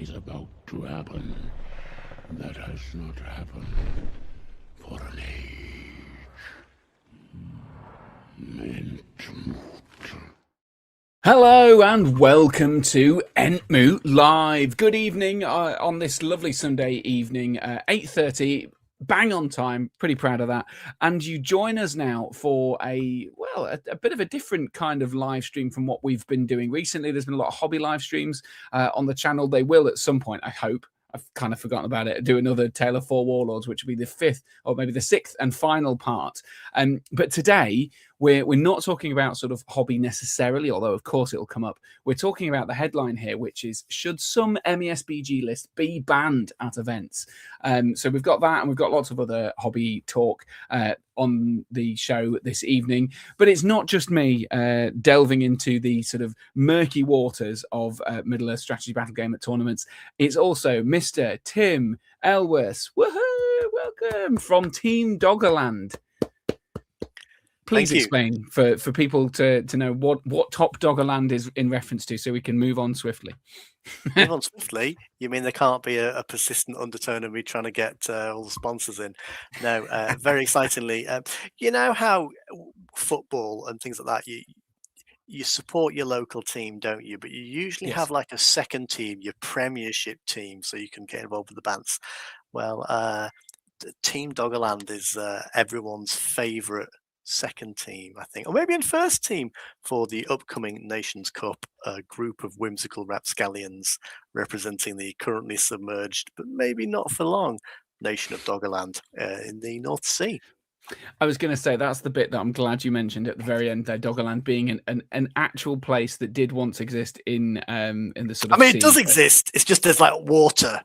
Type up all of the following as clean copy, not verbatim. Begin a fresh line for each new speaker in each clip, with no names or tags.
is about to happen that has not happened for an age. Entmoot.
Hello and welcome to Entmoot Live. Good evening on this lovely Sunday evening, 8:30, bang on time. Pretty proud of that. And you join us now for a bit of a different kind of live stream from what we've been doing recently. There's been a lot of hobby live streams on the channel. They will at some point, I hope. I've kind of forgotten about it. Do another Tale of Four Warlords, which will be the fifth or maybe the sixth and final part. But today we're not talking about sort of hobby necessarily, although of course it'll come up. We're talking about the headline here, which is should some MESBG list be banned at events? So we've got that, and we've got lots of other hobby talk on the show this evening. But it's not just me delving into the sort of murky waters of Middle-earth strategy battle game at tournaments. It's also Mr. Tim Elworth. Woohoo! Welcome from Team Doggerland. Please explain for people to know what Top Doggerland is in reference to, so we can move on swiftly.
Move on swiftly? You mean there can't be a persistent undertone of me trying to get all the sponsors in? No, very excitingly. You know how football and things like that, you support your local team, don't you? But you usually have like a second team, your premiership team, so you can get involved with the bands. Well, Team Doggerland is everyone's favourite second team, I think, or maybe in first team for the upcoming Nations Cup, a group of whimsical rapscallions representing the currently submerged, but maybe not for long, nation of Doggerland in the North Sea.
I was going to say that's the bit that I'm glad you mentioned at the very end there, Doggerland being an actual place that did once exist in the sort of sea.
It does exist. It's just there's like water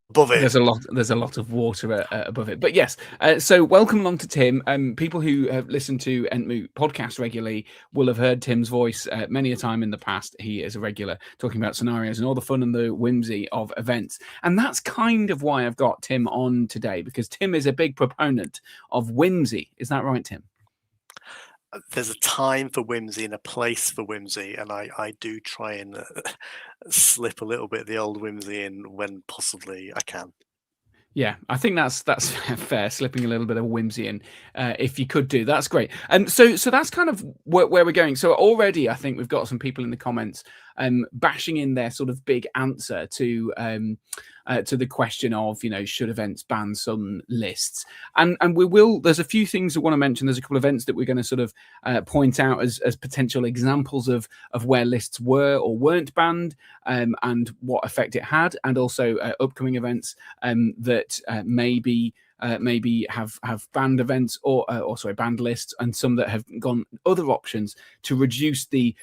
above it.
There's a lot of water above it. But yes, so welcome along to Tim. People who have listened to Entmoot podcast regularly will have heard Tim's voice many a time in the past. He is a regular talking about scenarios and all the fun and the whimsy of events. And that's kind of why I've got Tim on today, because Tim is a big proponent of whimsy. Is that right, Tim?
There's a time for whimsy and a place for whimsy, and I do try and slip a little bit of the old whimsy in when possibly I can.
Yeah, I think that's fair. Slipping a little bit of whimsy in, if you could do, that's great. And so that's kind of where we're going. So already, I think we've got some people in the comments bashing in their sort of big answer to the question of, should events ban some lists? And we will. There's a few things I want to mention. There's a couple of events that we're going to sort of point out as potential examples of where lists were or weren't banned, and what effect it had, and also upcoming events that maybe have banned events or banned lists, and some that have gone other options to reduce the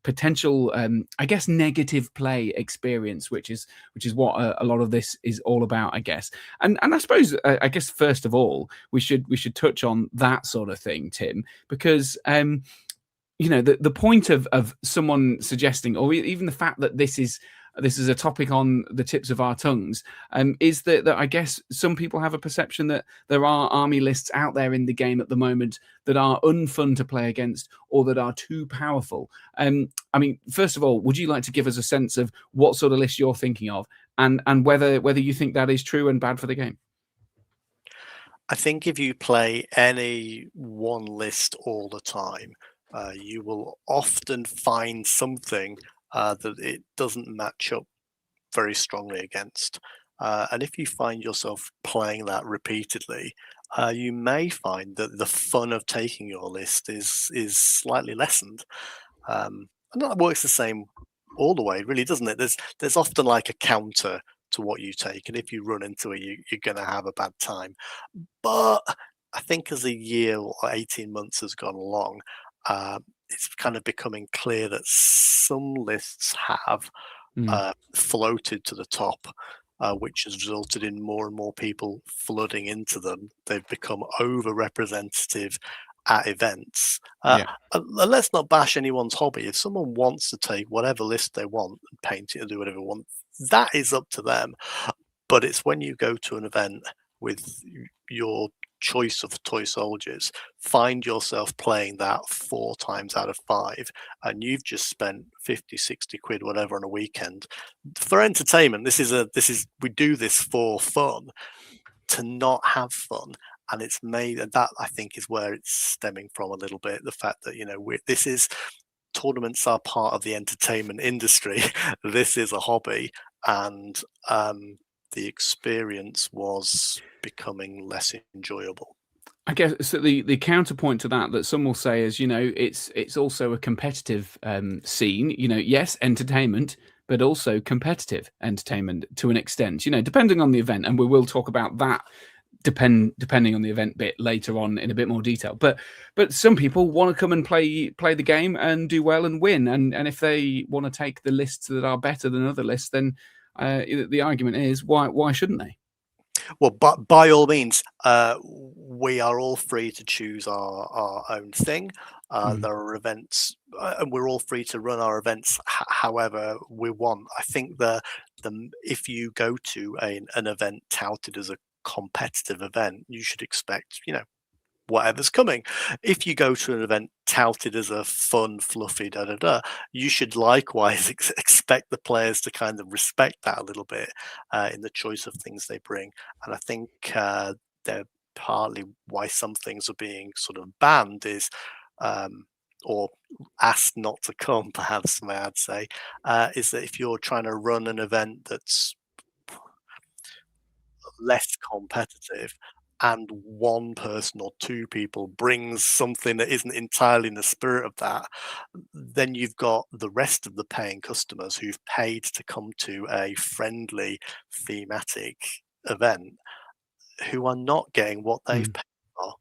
potential I guess negative play experience, which is what a lot of this is all about, I guess. And I suppose I guess first of all we should touch on that sort of thing, Tim, because the point of someone suggesting, or even the fact that this is a topic on the tips of our tongues, is that I guess some people have a perception that there are army lists out there in the game at the moment that are unfun to play against, or that are too powerful. First of all, would you like to give us a sense of what sort of list you're thinking of, and whether you think that is true and bad for the game?
I think if you play any one list all the time, you will often find something that it doesn't match up very strongly against. And if you find yourself playing that repeatedly, you may find that the fun of taking your list is slightly lessened. And that works the same all the way, really, doesn't it? There's often like a counter to what you take, and if you run into it, you're going to have a bad time. But I think as a year or 18 months has gone along, it's kind of becoming clear that some lists have floated to the top, which has resulted in more and more people flooding into them. They've become over-representative at events. And let's not bash anyone's hobby. If someone wants to take whatever list they want and paint it and do whatever they want, that is up to them. But it's when you go to an event with your choice of toy soldiers, find yourself playing that 4 times out of 5, and you've just spent 50, 60 quid, whatever, on a weekend for entertainment. We do this for fun, to not have fun. And it's made, and that I think is where it's stemming from a little bit. The fact that, tournaments are part of the entertainment industry. This is a hobby, and the experience was becoming less enjoyable.
I guess so. The counterpoint to that some will say is, it's also a competitive scene. Yes, entertainment, but also competitive entertainment to an extent. Depending on the event, and we will talk about that depending on the event bit later on in a bit more detail. But some people want to come and play the game and do well and win, and if they want to take the lists that are better than other lists, then the argument is why shouldn't they?
Well, by all means, we are all free to choose our own thing. There are events, and we're all free to run our events however we want. I think if you go to an event touted as a competitive event, you should expect, whatever's coming. If you go to an event touted as a fun, fluffy, you should likewise expect the players to kind of respect that a little bit in the choice of things they bring. And I think they're partly why some things are being sort of banned is, or asked not to come, perhaps, I'd say, is that if you're trying to run an event that's less competitive, and one person or two people brings something that isn't entirely in the spirit of that, then you've got the rest of the paying customers who've paid to come to a friendly thematic event who are not getting what they've paid for.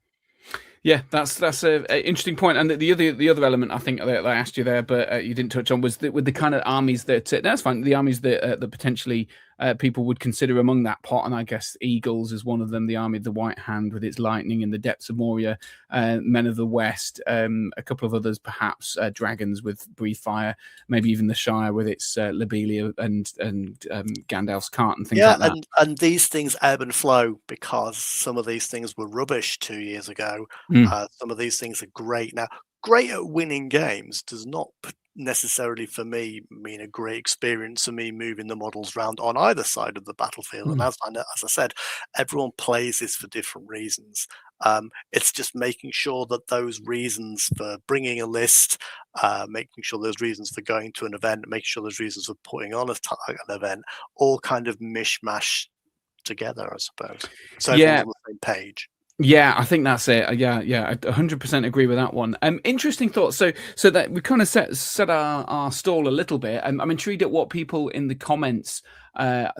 Yeah, that's an interesting point. And the other element I think that I asked you there, but you didn't touch on, was with the kind of armies that that's fine. The armies that potentially people would consider among that pot, and I guess Eagles is one of them. The army of the White Hand with its lightning in the depths of Moria, Men of the West, a couple of others perhaps, dragons with breathe fire, maybe even the Shire with its Lobelia and Gandalf's cart and things like that.
And these things ebb and flow, because some of these things were rubbish 2 years ago. Some of these things are great now. Great at winning games does not necessarily, for me, mean a great experience for me moving the models around on either side of the battlefield. And as I said, everyone plays this for different reasons. It's just making sure that those reasons for bringing a list, making sure those reasons for going to an event, making sure those reasons for putting on an event, all kind of mishmash together, I suppose. So everyone's on the same page.
Yeah, I think that's it. Yeah, I 100% agree with that one. Interesting thoughts. So that we kind of set our stall a little bit. I'm intrigued at what people in the comments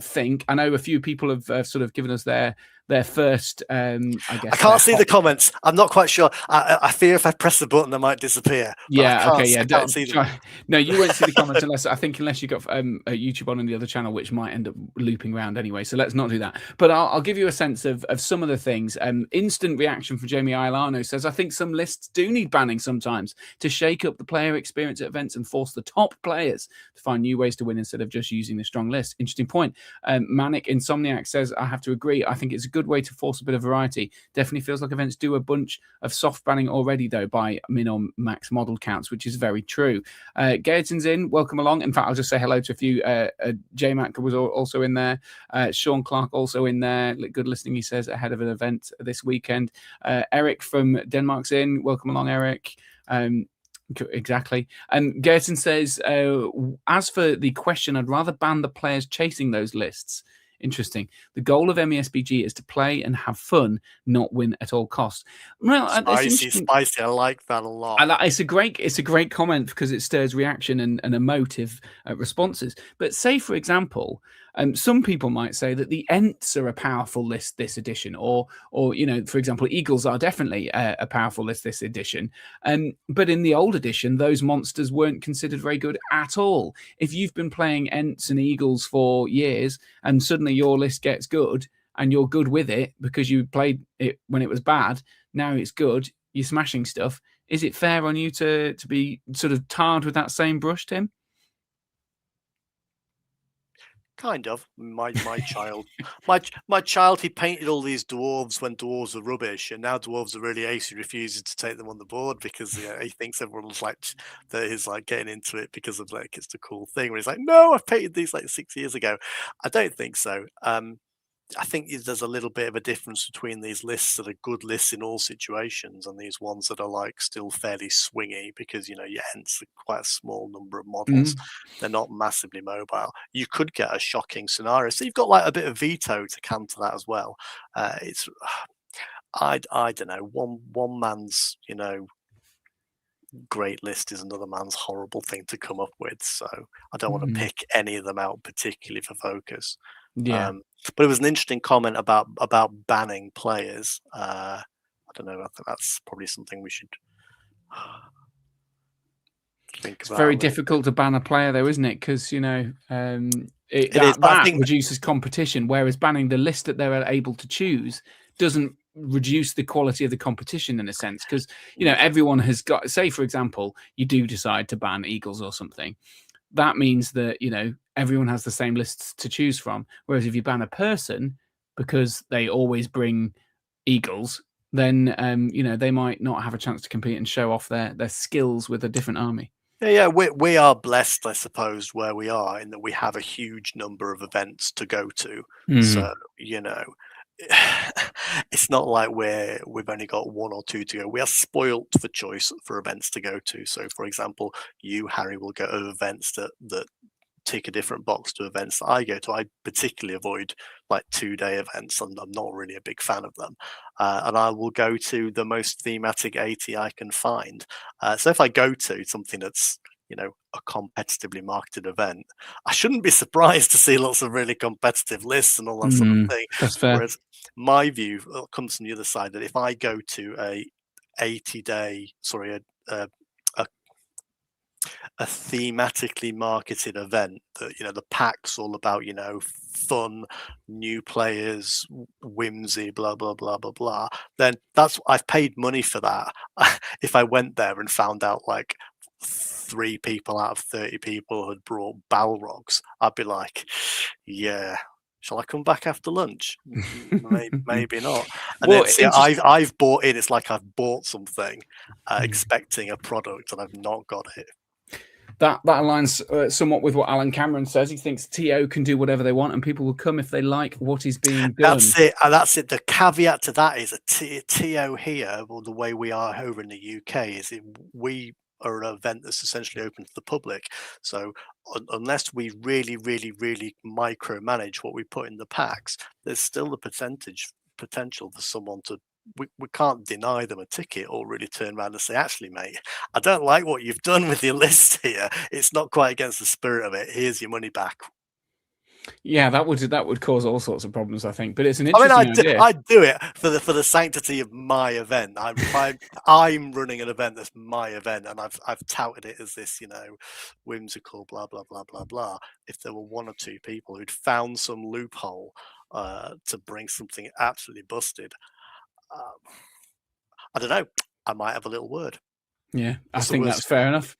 think. I know a few people have sort of given us their first, I guess.
I can't see the comments. I'm not quite sure. I fear if I press the button, they might disappear.
Yeah, okay, yeah.
Can't see them.
No, you won't see the comments unless you got YouTube on the other channel, which might end up looping around anyway. So let's not do that. But I'll give you a sense of some of the things. Instant reaction from Jamie Ailano says, I think some lists do need banning sometimes to shake up the player experience at events and force the top players to find new ways to win instead of just using the strong list. Interesting point. Manic Insomniac says, I have to agree. I think it's a good way to force a bit of variety. Definitely feels like events do a bunch of soft banning already, though, by min or max model counts, which is very true. Gaedson's in. Welcome along. In fact, I'll just say hello to a few. J-Mac was also in there. Sean Clark also in there. Good listening, he says, ahead of an event this weekend. Eric from Denmark's in. Welcome along, Eric. Exactly. And Gerson says, as for the question, I'd rather ban the players chasing those lists. Interesting. The goal of MESBG is to play and have fun, not win at all costs. Well,
spicy. I like that a lot.
It's a great comment because it stirs reaction and emotive responses. But say, for example, some people might say that the Ents are a powerful list this edition, or for example, Eagles are definitely a powerful list this edition. But in the old edition, those monsters weren't considered very good at all. If you've been playing Ents and Eagles for years and suddenly your list gets good and you're good with it because you played it when it was bad, now it's good, you're smashing stuff. Is it fair on you to be sort of tarred with that same brush, Tim?
Kind of. My child, my child, he painted all these dwarves when dwarves were rubbish, and now dwarves are really ace. He refuses to take them on the board because he thinks everyone's like that he's like getting into it because of like it's the cool thing. Where he's like, no, I painted these like 6 years ago. I don't think so. I think there's a little bit of a difference between these lists that are good lists in all situations and these ones that are like still fairly swingy because your Ents are quite a small number of models. They're not massively mobile. You could get a shocking scenario. So you've got like a bit of veto to counter that as well. It's I don't know. One man's great list is another man's horrible thing to come up with. So I don't want to pick any of them out particularly for focus.
Yeah.
But it was an interesting comment about banning players. I don't know. I think that's probably something we should think
it's
about.
very difficult to ban a player, though, isn't it? Because that reduces competition, whereas banning the list that they're able to choose doesn't reduce the quality of the competition in a sense. Because everyone has got. Say, for example, you do decide to ban eagles or something. That means that everyone has the same lists to choose from. Whereas if you ban a person because they always bring eagles, then they might not have a chance to compete and show off their skills with a different army.
Yeah, we are blessed, I suppose, where we are in that we have a huge number of events to go to. So it's not like we've only got 1 or 2 to go. We are spoilt for choice for events to go to. So, for example, you, Harry, will go to events that tick a different box to events that I go to. I particularly avoid like 2-day events, and I'm not really a big fan of them. And I will go to the most thematic 80 I can find. So if I go to something that's a competitively marketed event, I shouldn't be surprised to see lots of really competitive lists and all that sort of thing.
That's fair.
Whereas my view comes from the other side, that if I go to a 80-day, a thematically marketed event that the pack's all about fun, new players, whimsy, blah blah blah blah blah, then I've paid money for that. If I went there and found out like 3 people out of 30 people had brought Balrogs, I'd be like, yeah, shall I come back after lunch? Maybe not. And
Well,
I've bought in. It's like I've bought something expecting a product and I've not got it.
That aligns somewhat with what Alan Cameron says. He thinks TO can do whatever they want and people will come if they like what is being done.
That's it. The caveat to that is a TO here, or the way we are over in the UK, is we are an event that's essentially open to the public. So unless we really, really, really micromanage what we put in the packs, there's still the potential for someone to. We can't deny them a ticket or really turn around and say, actually, mate, I don't like what you've done with your list here. It's not quite against the spirit of it. Here's your money back.
Yeah, that would cause all sorts of problems, I think. But it's an interesting idea.
I'd do it for the sanctity of my event. I'm running an event that's my event, and I've touted it as this, whimsical, blah blah blah blah blah. If there were 1 or 2 people who'd found some loophole to bring something absolutely busted, I don't know. I might have a little word.
Yeah, I think that's fair enough.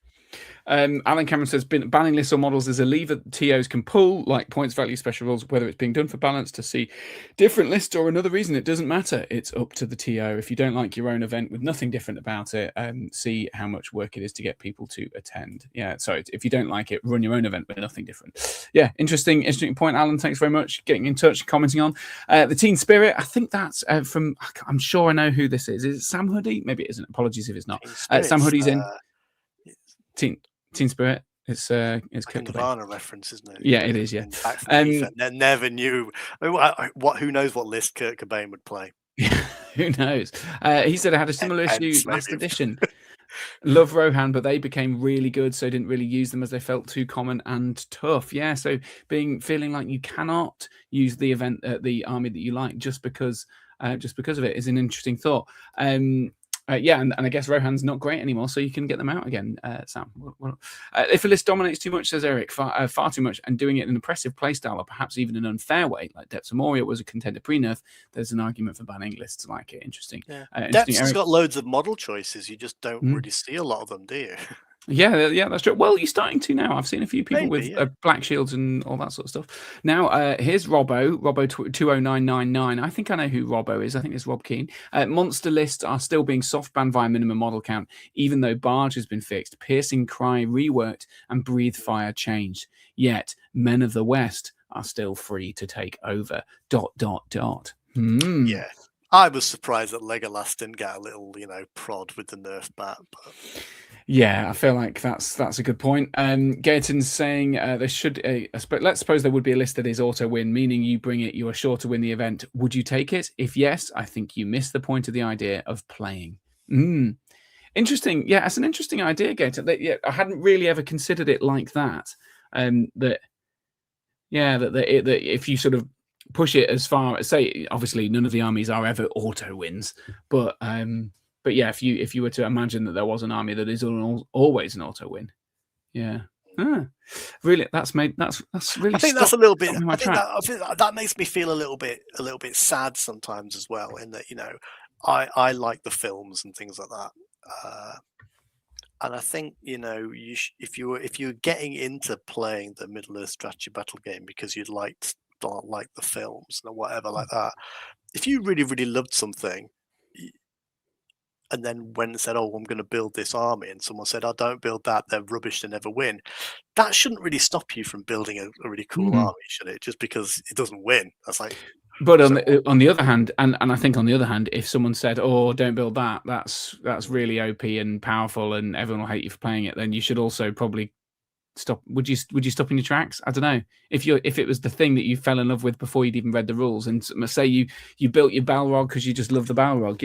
Alan Cameron says banning lists or models is a lever TOs can pull, like points value special rules, whether it's being done for balance, to see different lists, or another reason. It doesn't matter. It's up to the TO. If you don't like your own event with nothing different about it, see how much work it is to get people to attend. Yeah, sorry. If you don't like it, run your own event with nothing different. Yeah, interesting point, Alan. Thanks very much. Getting in touch, commenting on the Teen Spirit. I think that's from. I'm sure I know who this is. Is it Sam Hoodie? Maybe it isn't. Apologies if it's not. Sam Hoodie's in. Teen Spirit. It's
Nirvana reference, isn't it?
Yeah, it is. Yeah.
Never knew. Who knows what list Kurt Cobain would play?
Who knows? He said I had a similar issue last edition. Love Rohan, but they became really good, so I didn't really use them as they felt too common and tough. Yeah, so feeling like you cannot use the event, the army that you like just because of it is an interesting thought. Yeah, and I guess Rohan's not great anymore, so you can get them out again, Sam. If a list dominates too much, says Eric, far too much, and doing it in an oppressive playstyle, or perhaps even an unfair way, like Depths of Moria was a contender pre-nerf, there's an argument for banning lists like it. Interesting.
Yeah. Depths has got loads of model choices. You just don't really see a lot of them, do you?
Yeah, that's true. Well, you're starting to now. I've seen a few people
Maybe,
with
yeah.
black shields and all that sort of stuff. Now, here's Robbo 20999. I think I know who Robbo is. I think it's Rob Keane. Monster lists are still being soft banned via minimum model count, even though Barge has been fixed, Piercing Cry reworked, and Breathe Fire changed. Yet, Men of the West are still free to take over. ...
Yeah. I was surprised that Legolas didn't get a little, prod with the nerf bat. But...
Yeah, I feel like that's a good point. Gaetan's saying there should let's suppose there would be a list that is auto win, meaning you bring it, you are sure to win the event. Would you take it? If yes, I think you miss the point of the idea of playing. Interesting. Yeah, that's an interesting idea, Gaetan. Yeah, I hadn't really ever considered it like that. That if you sort of push it as far as, say, obviously none of the armies are ever auto wins, but yeah, if you were to imagine that there was an army that is always an auto win, yeah, really, that's really.
I think that's a little bit. I think that makes me feel a little bit sad sometimes as well. In that, I like the films and things like that, and I think if you're getting into playing the Middle Earth strategy battle game because you'd like the films and whatever like that, if you really really loved something and then went and said, oh, I'm going to build this army, and someone said, oh, don't build that, they're rubbish, they never win, that shouldn't really stop you from building a really cool army, should it? Just because it doesn't win. That's like...
But on the other hand, and I think on the other hand, if someone said, oh, don't build that, that's really OP and powerful and everyone will hate you for playing it, then you should also probably stop. Would you stop in your tracks? I don't know. If it was the thing that you fell in love with before you'd even read the rules, and say you built your Balrog because you just love the Balrog,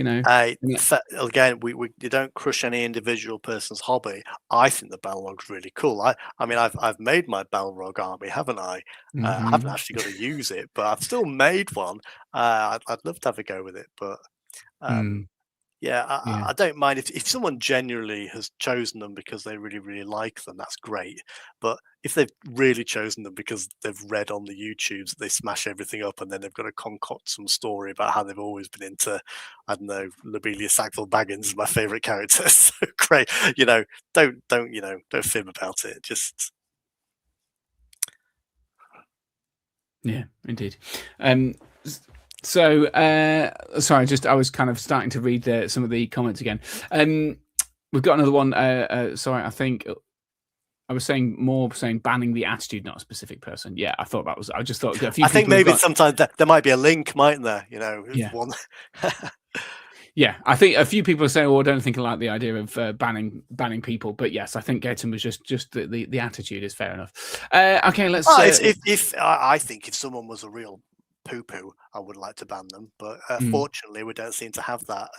again, you don't crush any individual person's hobby. I think the Balrog's really cool. I mean, I've made my Balrog army, haven't I? I haven't actually got to use it, but I've still made one. I'd love to have a go with it, but yeah, I don't mind if someone genuinely has chosen them because they really, really like them, that's great. But if they've really chosen them because they've read on the YouTubes that they smash everything up and then they've got to concoct some story about how they've always been into, I don't know, Lobelia Sackville Baggins is my favourite character. So great. Don't fib about it. Just...
Yeah, indeed. So, sorry, I was kind of starting to read some of the comments again. We've got another one. Sorry, I think I was saying banning the attitude, not a specific person. Yeah, I thought that was. I just thought.
I think maybe sometimes there might be a link, mightn't there?
Yeah.
One.
Yeah, I think a few people are saying, "Oh, I don't think I like the idea of banning people." But yes, I think Gaetan was just the attitude is fair enough. Okay, let's.
I think if someone was a real poo-poo, I would like to ban them, but fortunately we don't seem to have that.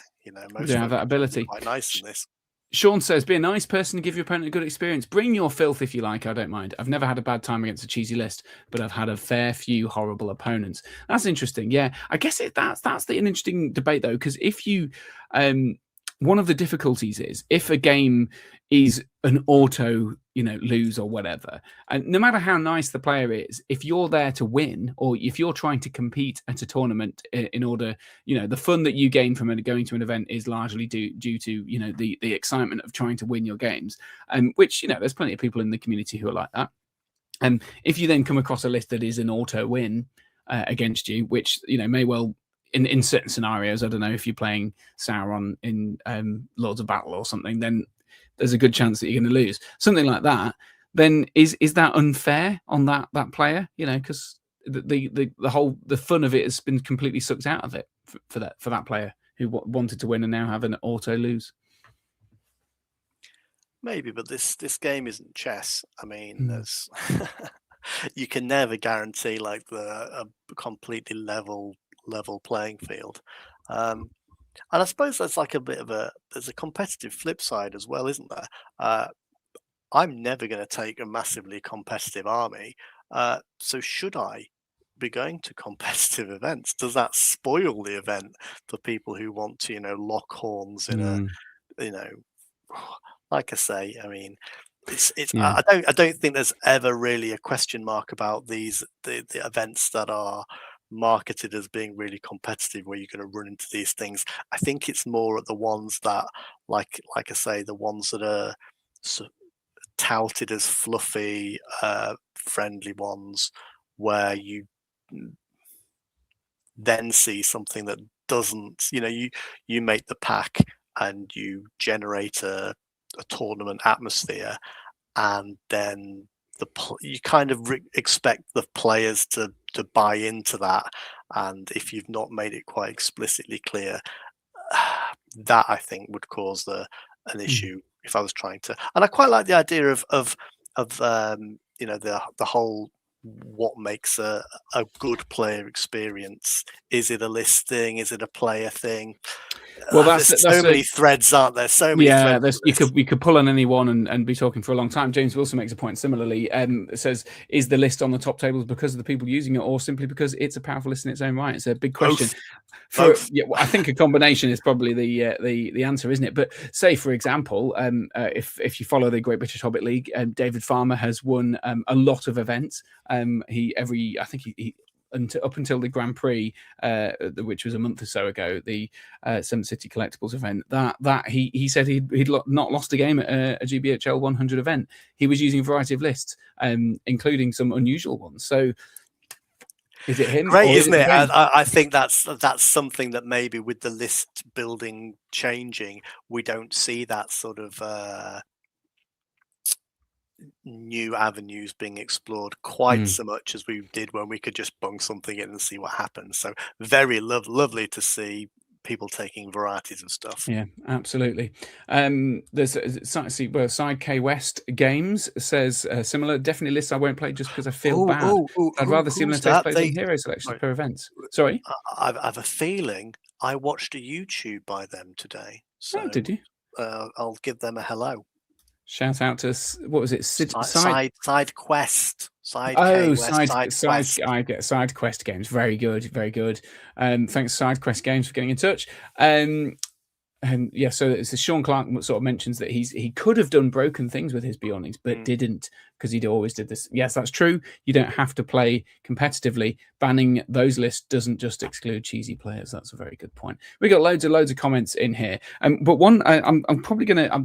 Most don't have that ability.
Quite nice in this.
Sean says, be a nice person to give your opponent a good experience. Bring your filth if you like, I don't mind. I've never had a bad time against a cheesy list, but I've had a fair few horrible opponents. That's interesting. Yeah, I guess that's an interesting debate, though, because if you... one of the difficulties is if a game is an auto, lose or whatever, and no matter how nice the player is, if you're there to win or if you're trying to compete at a tournament in order, the fun that you gain from going to an event is largely due to, the excitement of trying to win your games, which, there's plenty of people in the community who are like that. And if you then come across a list that is an auto win against you, which, may well... In certain scenarios, I don't know, if you're playing Sauron in Lords of Battle or something, then there's a good chance that you're going to lose. Something like that, then is that unfair on that player? Because the fun of it has been completely sucked out of it for that player who wanted to win and now have an auto lose.
Maybe, but this game isn't chess. I mean, there's you can never guarantee like a completely level playing field, and I suppose that's like a bit of there's a competitive flip side as well, isn't there? I'm never going to take a massively competitive army, so should I be going to competitive events? Does that spoil the event for people who want to lock horns in a like I say, I mean, it's I don't think there's ever really a question mark about the events that are marketed as being really competitive where you're going to run into these things. I think it's more at the ones that like I say, the ones that are touted as fluffy, friendly ones, where you then see something that doesn't. You make the pack and you generate a tournament atmosphere, and then you kind of expect the players to buy into that, and if you've not made it quite explicitly clear, that I think would cause an issue if I was trying to. And I quite like the idea of the whole, what makes a good player experience. Is it a list thing? Is it a player thing?
Well,
there's so many threads, aren't there? So many threads.
We could pull on any one and be talking for a long time. James also makes a point similarly. It says, is the list on the top tables because of the people using it, or simply because it's a powerful list in its own right? It's a big question.
Both.
I think a combination is probably the answer, isn't it? But say, for example, if you follow the Great British Hobbit League, David Farmer has won a lot of events. He up until the Grand Prix, which was a month or so ago, the Seventh City Collectibles event, that he said he'd not lost a game at a GBHL 100 event. He was using a variety of lists, including some unusual ones. So is it him?
Great, isn't it? I think that's something that maybe with the list building changing, we don't see that sort of new avenues being explored quite so much as we did when we could just bung something in and see what happens. So very lovely to see people taking varieties of stuff.
Yeah, absolutely. There's Side K West Games says similar. Definitely lists I won't play just because I feel bad. I'd rather see them take place in hero selections per event. Sorry,
I have a feeling I watched a YouTube by them today. So
did you?
I'll give them a hello.
Shout out to, what was it?
Side Quest.
Side Quest Games. Very good, very good. Thanks, Side Quest Games, for getting in touch. And yeah, so it's Sean Clark sort of mentions that he could have done broken things with his Beyondings, but didn't, because he'd always did this. Yes, that's true. You don't have to play competitively. Banning those lists doesn't just exclude cheesy players. That's a very good point. We got loads of comments in here, but one I'm probably gonna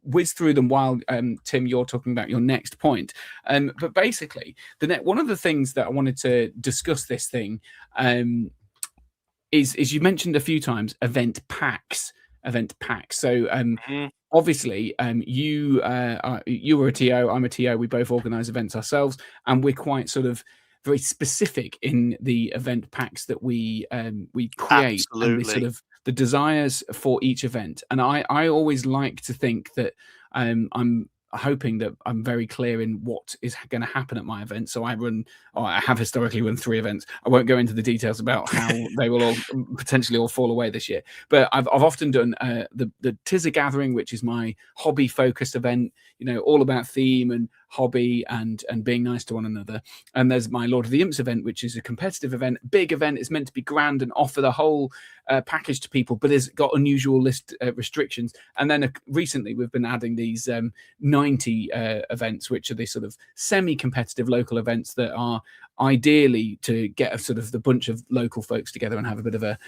whiz through them while Tim, you're talking about your next point. But basically, one of the things that I wanted to discuss this thing is you mentioned a few times event packs. So obviously, you were a TO, I'm a TO. We both organise events ourselves, and we're quite sort of very specific in the event packs that we create.
Absolutely.
And the sort of the desires for each event. And I always like to think that I'm hoping that I'm very clear in what is going to happen at my event. So I have historically run 3 events. I won't go into the details about how they will all potentially all fall away this year. But I've often done the Tizzer Gathering, which is my hobby focused event, all about theme and hobby and being nice to one another. And there's my Lord of the Imps event, which is a competitive event, big event. It's meant to be grand and offer the whole package to people, but it's got unusual list restrictions. And then recently we've been adding these 90 events, which are these sort of semi-competitive local events that are ideally to get a sort of the bunch of local folks together and have a bit of a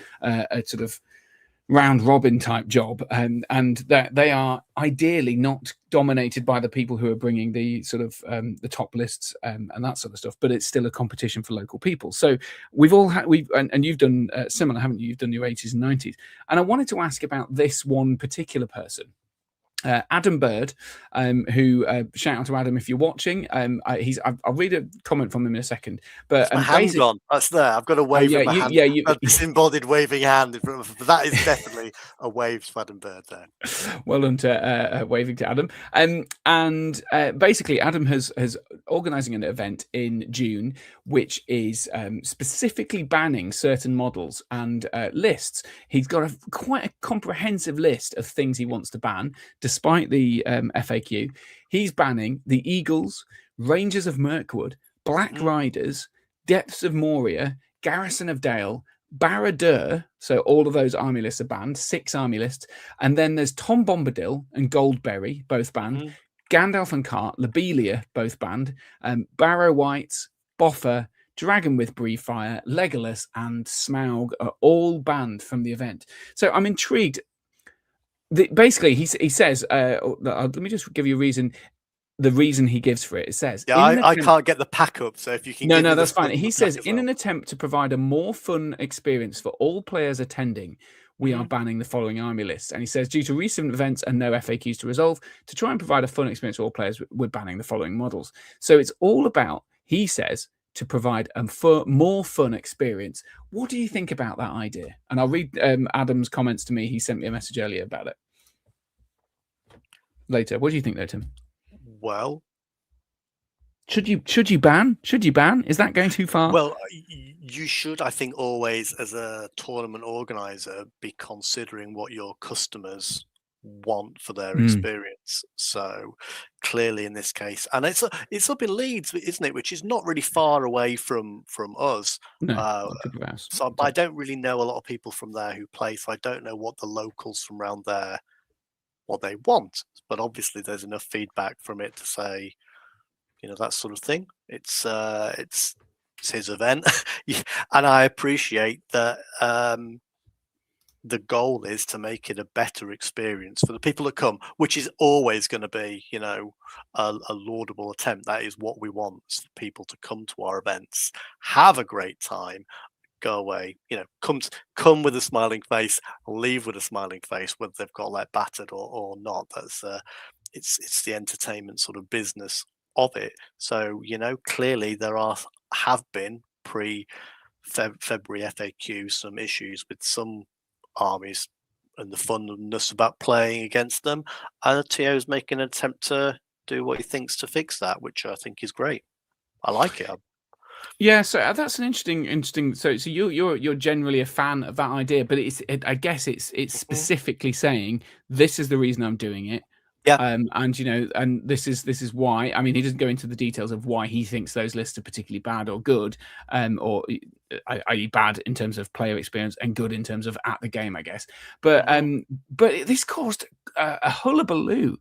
sort of round robin type job, and that they are ideally not dominated by the people who are bringing the sort of the top lists and that sort of stuff, but it's still a competition for local people. So and you've done similar, haven't you? You've done your 80s and 90s, and I wanted to ask about this one particular person. Adam Bird, who shout out to Adam if you're watching. I'll read a comment from him in a second. But
hand on, that's there. I've got a wave of my hand. A disembodied waving hand in front of, that is definitely a wave to Adam Bird there.
Well done to waving to Adam. And basically, Adam has organising an event in June, which is specifically banning certain models and lists. He's got quite a comprehensive list of things he wants to ban. Despite the FAQ, he's banning the Eagles, Rangers of Mirkwood, Black Riders, Depths of Moria, Garrison of Dale, Barad-dûr. So all of those army lists are banned, 6 army lists. And then there's Tom Bombadil and Goldberry, both banned. Gandalf and Cart, Lobelia, both banned. Barrow Whites, Boffer, Dragon with Breathe Fire, Legolas, and Smaug are all banned from the event. So I'm intrigued. Basically, he says, let me just give you a reason. the reason he gives for it, it says,
Yeah, I can't get the pack up, so if you can give me
that's
the
fine.
front of
He
the
says,
pack as
in
well.
an attempt to provide a more fun experience for all players attending, we are banning the following army lists. And he says, due to recent events and no FAQs to resolve, to try and provide a fun experience for all players, we're banning the following models. So it's all about, he says, to provide a more fun experience. What do you think about that idea? And I'll read Adam's comments to me. He sent me a message earlier about it. Later. What do you think, though, Tim?
Well,
should you ban? Should you ban? Is that going too far?
Well, you should, I think, always, as a tournament organizer, be considering what your customers want for their experience. So clearly, in this case, and it's up in Leeds, isn't it? Which is not really far away from us.
No,
so I don't really know a lot of people from there who play, so I don't know what the locals from around there what they want. But obviously, there's enough feedback from it to say, that sort of thing. It's his event, and I appreciate that. The goal is to make it a better experience for the people that come, which is always going to be, a laudable attempt. That is what we want, is for people to come to our events, have a great time, go away, come with a smiling face, leave with a smiling face, whether they've got like battered or not. That's it's the entertainment sort of business of it. So clearly there have been pre-February FAQ some issues with some armies and the funness about playing against them, and TO is making an attempt to do what he thinks to fix that, which I think is great. I like it.
Yeah, so that's an interesting. So you're generally a fan of that idea, but I guess it's specifically saying this is the reason I'm doing it.
Yeah.
And and this is why. I mean, he doesn't go into the details of why he thinks those lists are particularly bad or good, or i.e. bad in terms of player experience and good in terms of at the game, I guess. But this caused a hullabaloo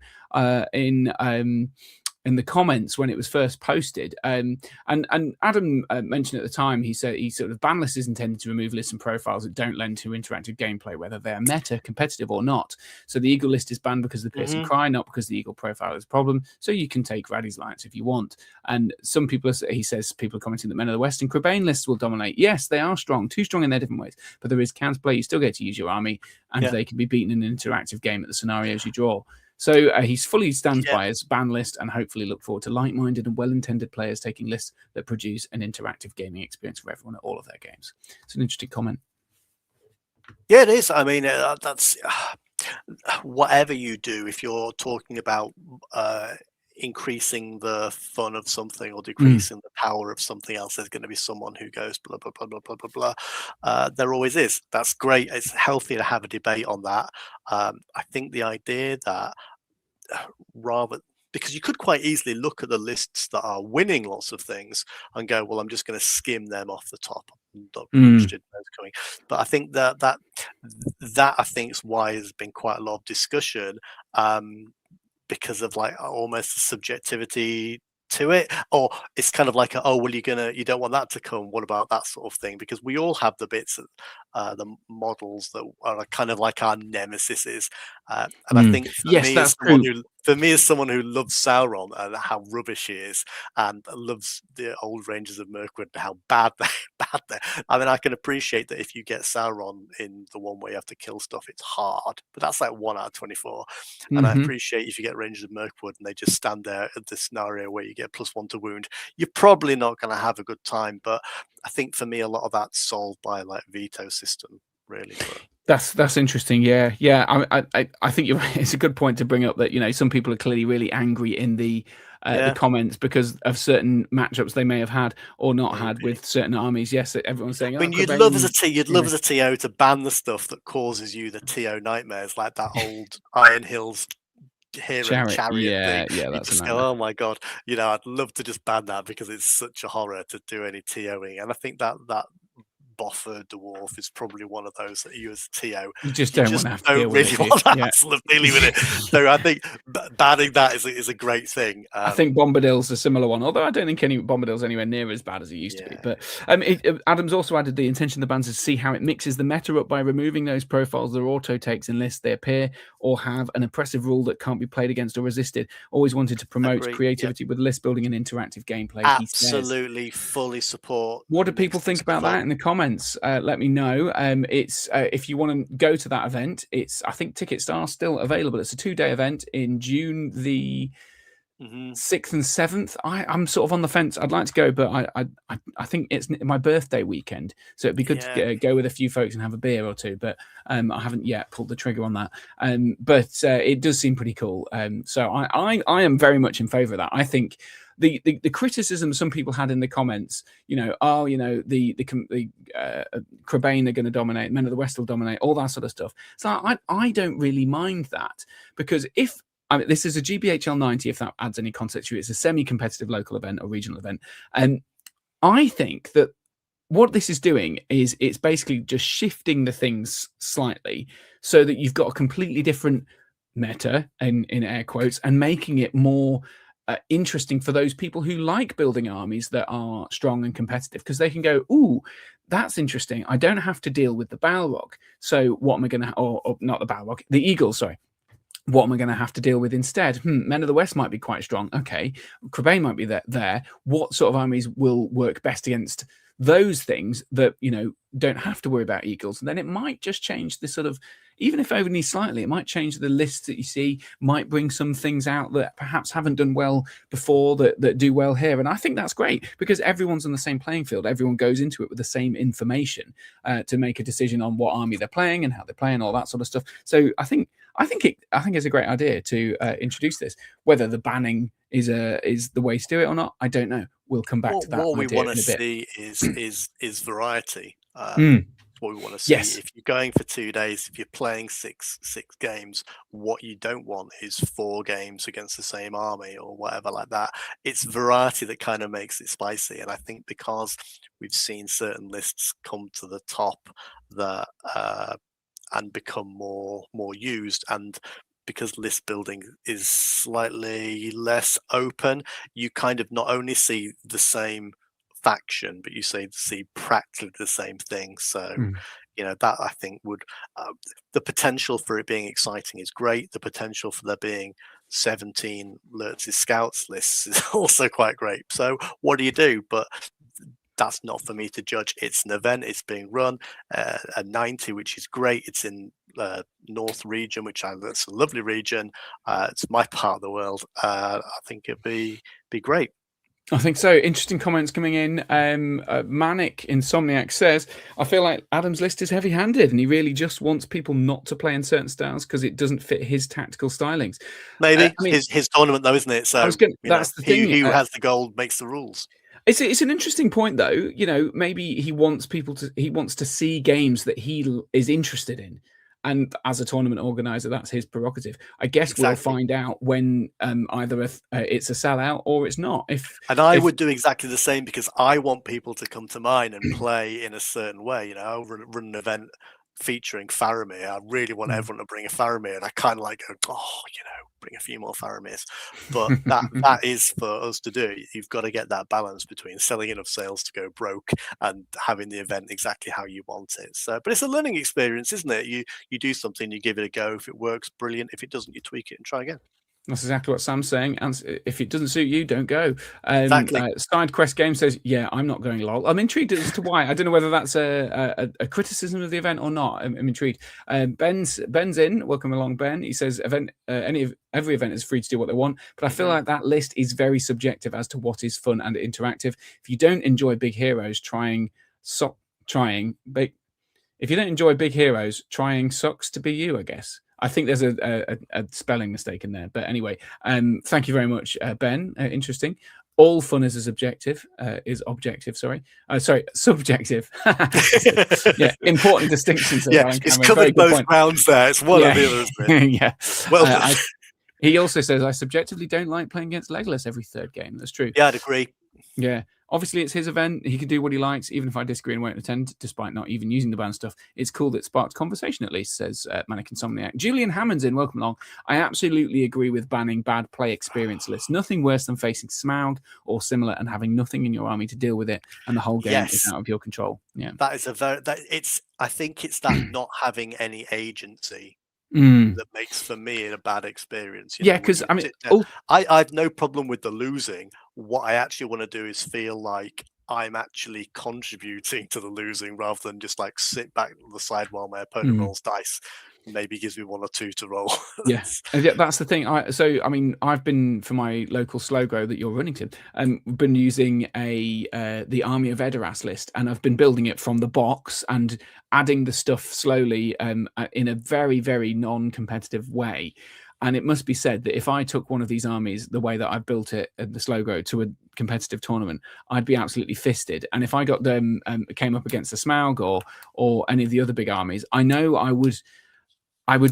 in the comments when it was first posted. And Adam mentioned at the time, he said he sort of ban list is intended to remove lists and profiles that don't lend to interactive gameplay, whether they're meta, competitive or not. So the Eagle list is banned because of the Piercing Cry, not because the Eagle profile is a problem. So you can take Raddy's Alliance if you want. And some people, he says, people are commenting that Men of the West and Crebain lists will dominate. Yes, they are strong, too strong in their different ways, but there is counterplay. You still get to use your army, and they can be beaten in an interactive game at the scenarios you draw. So he's fully stands by his ban list, and hopefully look forward to like-minded and well-intended players taking lists that produce an interactive gaming experience for everyone at all of their games. It's an interesting comment.
Yeah, it is. I mean, that's whatever you do. If you're talking about increasing the fun of something or decreasing the power of something else, there's going to be someone who goes blah blah blah blah blah blah blah. There always is. That's great. It's healthy to have a debate on that. I think the idea that rather, because you could quite easily look at the lists that are winning lots of things and go, well, I'm just going to skim them off the top. I'm not interested in those coming. But I think that I think is why there's been quite a lot of discussion, because of like almost the subjectivity to it, or it's kind of like you don't want that to come, what about that sort of thing? Because we all have the bits of the models that are kind of like our nemesis, and I think for me as someone who loves Sauron and how rubbish he is, and loves the old Rangers of Mirkwood and how bad they're, I mean, I can appreciate that if you get Sauron in the one where you have to kill stuff, it's hard, but that's like 1 out of 24. And I appreciate if you get Rangers of Mirkwood and they just stand there at the scenario where you get +1 to wound, you're probably not going to have a good time. But I think for me, a lot of that's solved by like veto system, really.
That's interesting. Yeah. I think you're right. It's a good point to bring up that some people are clearly really angry in the comments because of certain matchups they may have had or not had with certain armies. Yes, everyone's saying.
I mean, you'd love as a TO to ban the stuff that causes you the TO nightmares, like that old Iron Hills hero chariot thing.
Yeah,
you just go, oh my god, I'd love to just ban that because it's such a horror to do any TOing, and I think that boffer dwarf is probably one of those that you as a TO
you just don't want to have to deal
really
with it.
want the hassle of dealing with it. So I think banning that is a great thing.
I think Bombadil's a similar one, although I don't think any Bombadil's anywhere near as bad as it used to be. But Adam's also added the intention of the bans is to see how it mixes the meta up by removing those profiles that are auto takes in lists they appear, or have an oppressive rule that can't be played against or resisted. Always wanted to promote creativity with list building and interactive gameplay.
Absolutely, fully support.
What do people think about that in the comments? Let me know. It's if you want to go to that event, I think tickets are still available. It's a 2-day event in June the 6th and 7th. I'm sort of on the fence. I'd like to go, but I think it's my birthday weekend, so it'd be good to go with a few folks and have a beer or two. But I haven't yet pulled the trigger on that. But it does seem pretty cool. So I am very much in favour of that. I think. The criticism some people had in the comments, the Crebain are going to dominate, Men of the West will dominate, all that sort of stuff. So I don't really mind that, because this is a GBHL 90, if that adds any context to it. It's a semi-competitive local event or regional event. And I think that what this is doing is it's basically just shifting the things slightly so that you've got a completely different meta, in air quotes, and making it more interesting for those people who like building armies that are strong and competitive, because they can go, ooh, that's interesting. I don't have to deal with the Balrog. So what am I going to, or not the Balrog, the Eagle, sorry. What am I going to have to deal with instead? Men of the West might be quite strong. Okay. Crebain might be there. What sort of armies will work best against those things that, don't have to worry about Eagles? And then it might just change the sort of, even if only slightly, it might change the lists that you see, might bring some things out that perhaps haven't done well before that do well here. And I think that's great, because everyone's on the same playing field. Everyone goes into it with the same information to make a decision on what army they're playing and how they're playing, all that sort of stuff. So I think it's a great idea to introduce this. Whether the banning is the way to do it or not, I don't know. We'll come back to that.
What we want to see is variety. What we want to see.
Yes.
If you're going for 2 days, if you're playing six games, what you don't want is 4 games against the same army or whatever like that. It's variety that kind of makes it spicy. And I think because we've seen certain lists come to the top that and become more used, and because list building is slightly less open, you kind of not only see the same faction, but you see practically the same thing. So that I think would the potential for it being exciting is great. The potential for there being 17 Lurtz's scouts lists is also quite great. So what do you do? But that's not for me to judge. It's an event, it's being run at 90, which is great. It's in North region, that's a lovely region. It's my part of the world. I think it'd be great.
I think so. Interesting comments coming in. Manic Insomniac says, I feel like Adam's list is heavy-handed and he really just wants people not to play in certain styles because it doesn't fit his tactical stylings.
Maybe his tournament though, isn't it? So
that's the thing.
Who has the gold makes the rules.
It's an interesting point though. Maybe he wants to see games that he is interested in. And as a tournament organizer, that's his prerogative. I guess We'll find out when either it's a sellout or it's not.
I would do exactly the same, because I want people to come to mine and play in a certain way. I'll run an event featuring Faramir. I really want everyone to bring a Faramir, and I kind of like go, bring a few more Faramirs. But that is for us to do. You've got to get that balance between selling enough sales to go broke and having the event exactly how you want it. So, but it's a learning experience, isn't it? You do something, you give it a go. If it works, brilliant. If it doesn't, you tweak it and try again.
That's exactly what Sam's saying. And if it doesn't suit you, don't go.
Exactly.
Side Quest Game says, yeah, I'm not going lol. I'm intrigued as to why. I don't know whether that's a criticism of the event or not. I'm intrigued. Ben's in. Welcome along, Ben. He says every event is free to do what they want, but I feel like that list is very subjective as to what is fun and interactive. If you don't enjoy big heroes, trying sucks to be you, I guess. I think there's a spelling mistake in there. But anyway, thank you very much, Ben. Interesting. All fun is subjective. Subjective. Yeah, important distinctions.
It's covered both grounds there. It's one or the other, isn't it?
Yeah. Well, he also says, I subjectively don't like playing against Legolas every third game. That's true.
Yeah, I'd agree.
Yeah. Obviously, it's his event. He can do what he likes, even if I disagree and won't attend, despite not even using the ban stuff. It's cool that it sparked conversation, at least, says Manic Insomniac. Julian Hammond's in. Welcome along. I absolutely agree with banning bad play experience lists. Nothing worse than facing Smaug or similar and having nothing in your army to deal with it, and the whole game is out of your control. Yeah,
that is I think it's that not having any agency that makes for me a bad experience.
Because I mean,
I've no problem with the losing. What I actually want to do is feel like I'm actually contributing to the losing rather than just like sit back on the side while my opponent rolls dice. Maybe gives me 1 or 2 to roll.
Yeah, that's the thing. I've been, for my local Slowgrow that you're running, Tim, been using the Army of Edoras list, and I've been building it from the box and adding the stuff slowly in a very, very non-competitive way. And it must be said that if I took one of these armies the way that I built it at the Slowgrow to a competitive tournament, I'd be absolutely fisted. And if I got them came up against the Smaug or any of the other big armies, I know I would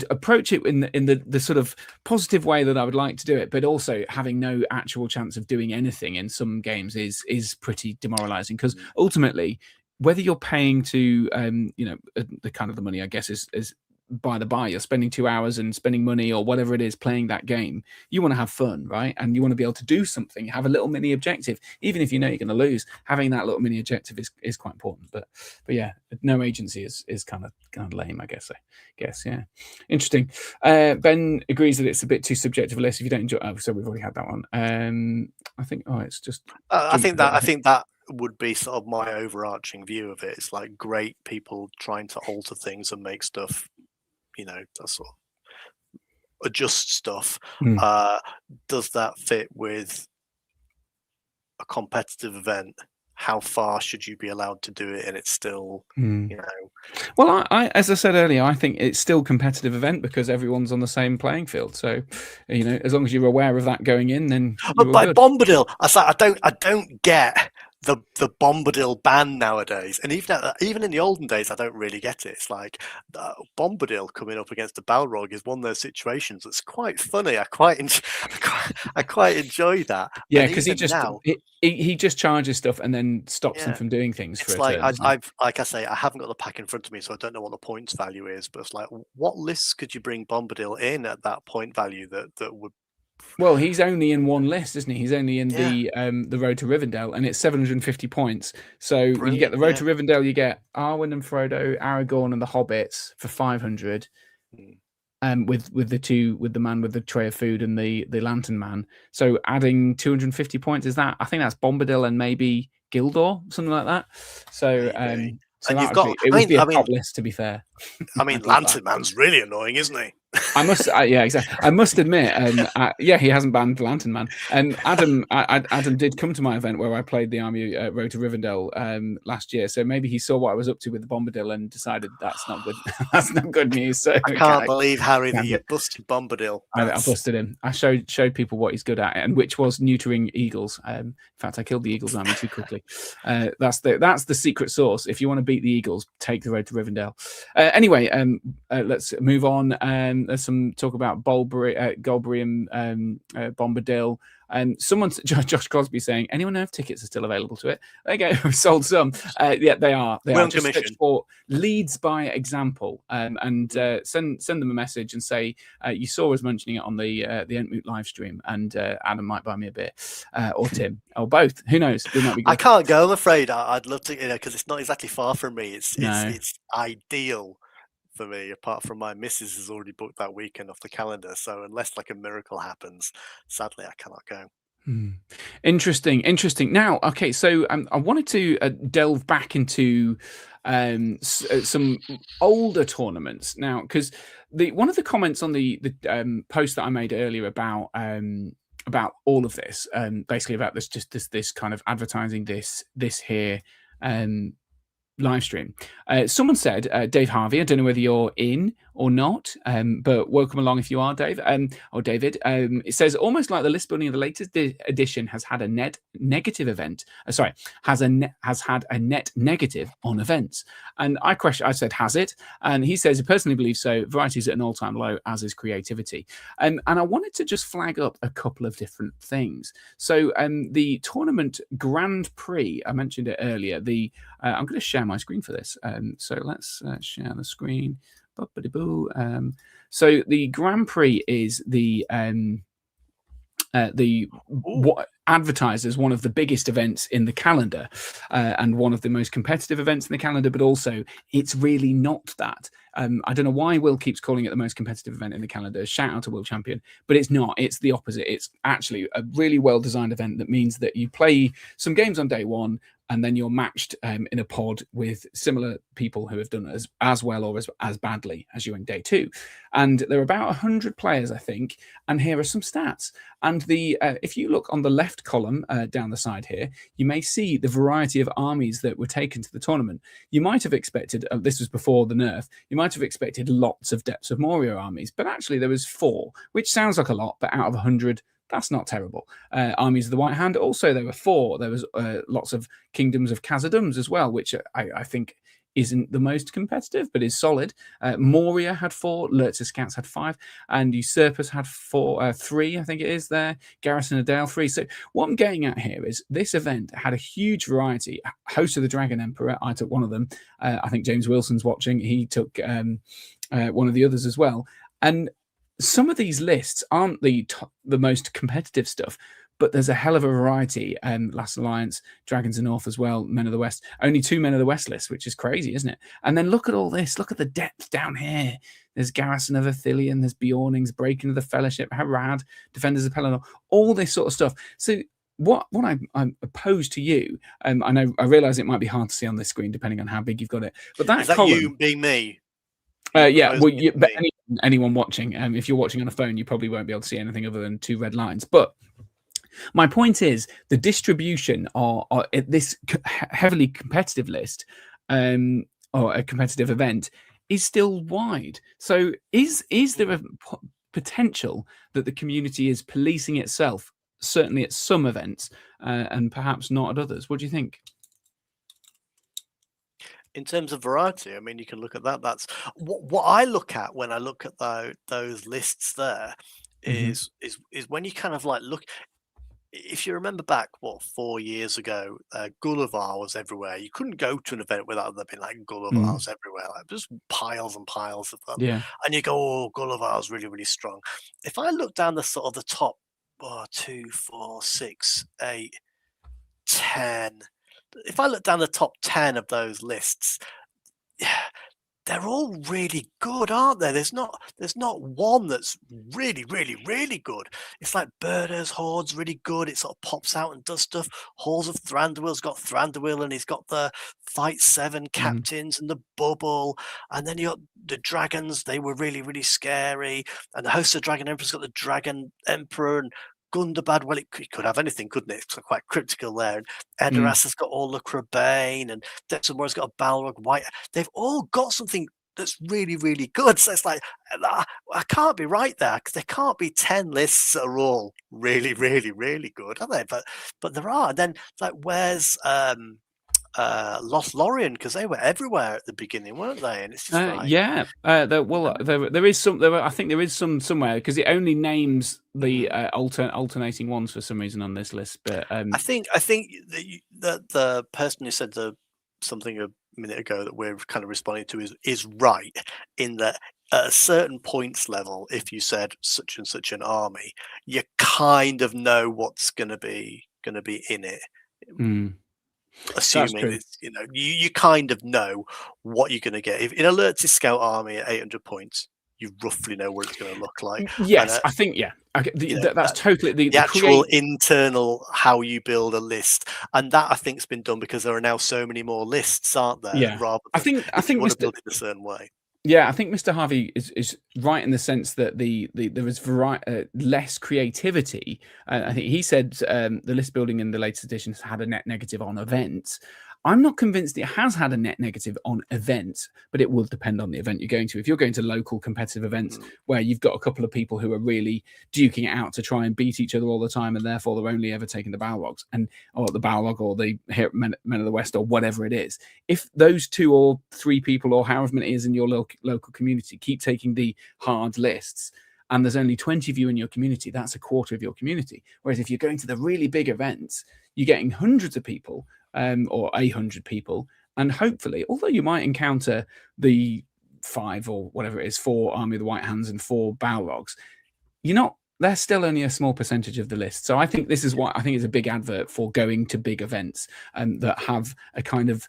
approach it in the sort of positive way that I would like to do it, but also having no actual chance of doing anything in some games is pretty demoralizing, because ultimately, whether you're paying to the kind of the money, I guess, is by the by, you're spending 2 hours and spending money or whatever it is playing that game. You want to have fun, right? And you want to be able to do something, have a little mini objective, even if you know you're going to lose. Having that little mini objective is quite important. But yeah, no agency is kind of lame, I guess. Yeah, interesting. Ben agrees that it's a bit too subjective a list if you don't enjoy. Oh, so we've already had that one. I think. Oh, it's just.
I think that would be sort of my overarching view of it. It's like great people trying to alter things and make stuff, sort of adjust stuff. Does that fit with a competitive event? How far should you be allowed to do it and it's still,
Well, I as I said earlier, I think it's still a competitive event because everyone's on the same playing field. So, as long as you're aware of that going in, then.
But by Bombadil, I don't get the Bombadil ban nowadays, and even in the olden days, I don't really get it. It's like Bombadil coming up against the Balrog is one of those situations that's quite funny. I quite enjoy that.
Yeah, because he just charges stuff and then stops them from doing things.
It's like I haven't got the pack in front of me, so I don't know what the points value is. But it's like, what lists could you bring Bombadil in at that point value that would?
Well, he's only in one list, isn't he? He's only in the Road to Rivendell, and it's 750 points. So when you get the Road to Rivendell, you get Arwen and Frodo, Aragorn, and the Hobbits for 500. With the man with the tray of food and the Lantern Man. So adding 250 points, I think that's Bombadil and maybe Gildor, something like that. So so
and
it would be a top list, to be fair.
I mean, Lantern Man's really annoying, isn't he?
I must, exactly. I must admit, he hasn't banned Lantern Man. And Adam did come to my event where I played the Army Road to Rivendell last year. So maybe he saw what I was up to with the Bombadil and decided that's not good. That's not good news. So
I can't believe, Harry, that you busted Bombadil.
I busted him. I showed people what he's good at, and which was neutering eagles. In fact, I killed the Eagles army too quickly. That's the secret sauce. If you want to beat the Eagles, take the Road to Rivendell. Anyway, let's move on. There's some talk about Golbury and Bombadil. Someone, Josh Crosby, saying, anyone know if tickets are still available to it? There you go. We've sold some. Yeah, they are. They are. Just search for Leads by Example, and send them a message and say you saw us mentioning it on the Entmoot live stream, and Adam might buy me a beer, or Tim, or both. Who knows? It might be good.
I can't go, I'm afraid. I'd love to, because it's not exactly far from me. It's ideal for me, apart from my missus has already booked that weekend off the calendar. So unless like a miracle happens, sadly, I cannot go.
Interesting. Now, okay, so I wanted to delve back into some older tournaments now, because one of the comments on the post that I made earlier about all of this, basically about this kind of advertising this here live stream. Someone said, Dave Harvey, I don't know whether you're in or not. But welcome along if you are, Dave or David. It says almost like the list building of the latest edition has had a net negative event. Has had a net negative on events. And I said, has it? And he says he personally believes so. Variety is at an all-time low, as is creativity. And I wanted to just flag up a couple of different things. So the tournament Grand Prix, I mentioned it earlier. I'm going to share my screen for this. So let's share the screen. So the Grand Prix is what advertised as one of the biggest events in the calendar and one of the most competitive events in the calendar, but also it's really not that. I don't know why Will keeps calling it the most competitive event in the calendar. Shout out to Will Champion, but it's not. It's the opposite. It's actually a really well-designed event that means that you play some games on day one, and then you're matched in a pod with similar people who have done as well or as badly as you in day two. And there are about 100 players, I think, and here are some stats. And if you look on the left column down the side here, you may see the variety of armies that were taken to the tournament. You might have expected, this was before the nerf, you might have expected lots of Depths of Moria armies, but actually there was 4, which sounds like a lot, but out of 100, that's not terrible. Armies of the White Hand, also there were 4. There was lots of Kingdoms of Khazad-dûms as well, which I think isn't the most competitive, but is solid. Moria had 4, Lurtzer Scouts had 5, and Usurpers had 3, I think it is there. Garrison of Dale 3. So what I'm getting at here is this event had a huge variety. Host of the Dragon Emperor, I took one of them. I think James Wilson's watching. He took one of the others as well. And some of these lists aren't the most competitive stuff, but there's a hell of a variety. Last Alliance, Dragons of the North as well, Men of the West. Only 2 Men of the West lists, which is crazy, isn't it? And then look at all this. Look at the depth down here. There's Garrison of Athelion, there's Bjornings, Breaking of the Fellowship, Harad, Defenders of Pelennor, all this sort of stuff. So what I oppose to you, I realise it might be hard to see on this screen depending on how big you've got it, but that column,
you being me?
Yeah, well, but anyone watching, if you're watching on a phone, you probably won't be able to see anything other than 2 red lines. But my point is the distribution are at this heavily competitive list or a competitive event is still wide. So is there a potential that the community is policing itself, certainly at some events and perhaps not at others? What do you think?
In terms of variety, I mean, you can look at that. That's what I look at when I look at those lists there is when you kind of like look. If you remember back, 4 years ago, Gullivar was everywhere. You couldn't go to an event without there being like Gullivars everywhere, like just piles and piles of them.
Yeah.
And you go, oh, Gullivar's really, really strong. If I look down the sort of the top 2, 4, 6, 8, 10. If I look down the top 10 of those lists, they're all really good, aren't they? There's not one that's really, really, really good. It's like Birders Horde's really good. It sort of pops out and does stuff. Halls of Thranduil's got Thranduil, and he's got the Fight 7 captains and the bubble. And then you got the dragons. They were really, really scary. And the Host of Dragon Emperor's got the Dragon Emperor, and Gundabad, well, it could have anything, couldn't it? It's quite critical there. And Edoras has got all the Crabane, and Depths of Moria's got a Balrog White. They've all got something that's really, really good. So it's like, I can't be right there, because there can't be 10 lists that are all really, really, really good, are they? But there are. And then, like, where's Lost Lorien? Because they were everywhere at the beginning, weren't they? And it's just
there is some. I think there is some somewhere, because it only names the alternating ones for some reason on this list. But I
think that the person who said something a minute ago that we're kind of responding to is right, in that at a certain points level, if you said such and such an army, you kind of know what's going to be in it. Assuming it's, you kind of know what you're going to get. If in a Lurtzer Scout army at 800 points, you roughly know what it's going to look like.
Yes, I think that's totally
the actual internal how you build a list, and that I think has been done because there are now so many more lists, aren't there?
Yeah,
rather than
I think
you want to build it a certain way.
Yeah, I think Mr. Harvey is right in the sense that there is less creativity. I think he said the list building in the latest editions had a net negative on events. I'm not convinced it has had a net negative on events, but it will depend on the event you're going to. If you're going to local competitive events where you've got a couple of people who are really duking it out to try and beat each other all the time, and therefore they're only ever taking the Balrogs or the Balrog or the Men of the West or whatever it is, if those 2 or 3 people or however many it is in your local community keep taking the hard lists, and there's only 20 of you in your community, that's a quarter of your community. Whereas if you're going to the really big events, you're getting hundreds of people or 100 people. And hopefully, although you might encounter the 5 or whatever it is, 4 Army of the White Hands and 4 Balrogs, they're still only a small percentage of the list. So I think this is what I think is a big advert for going to big events that have a kind of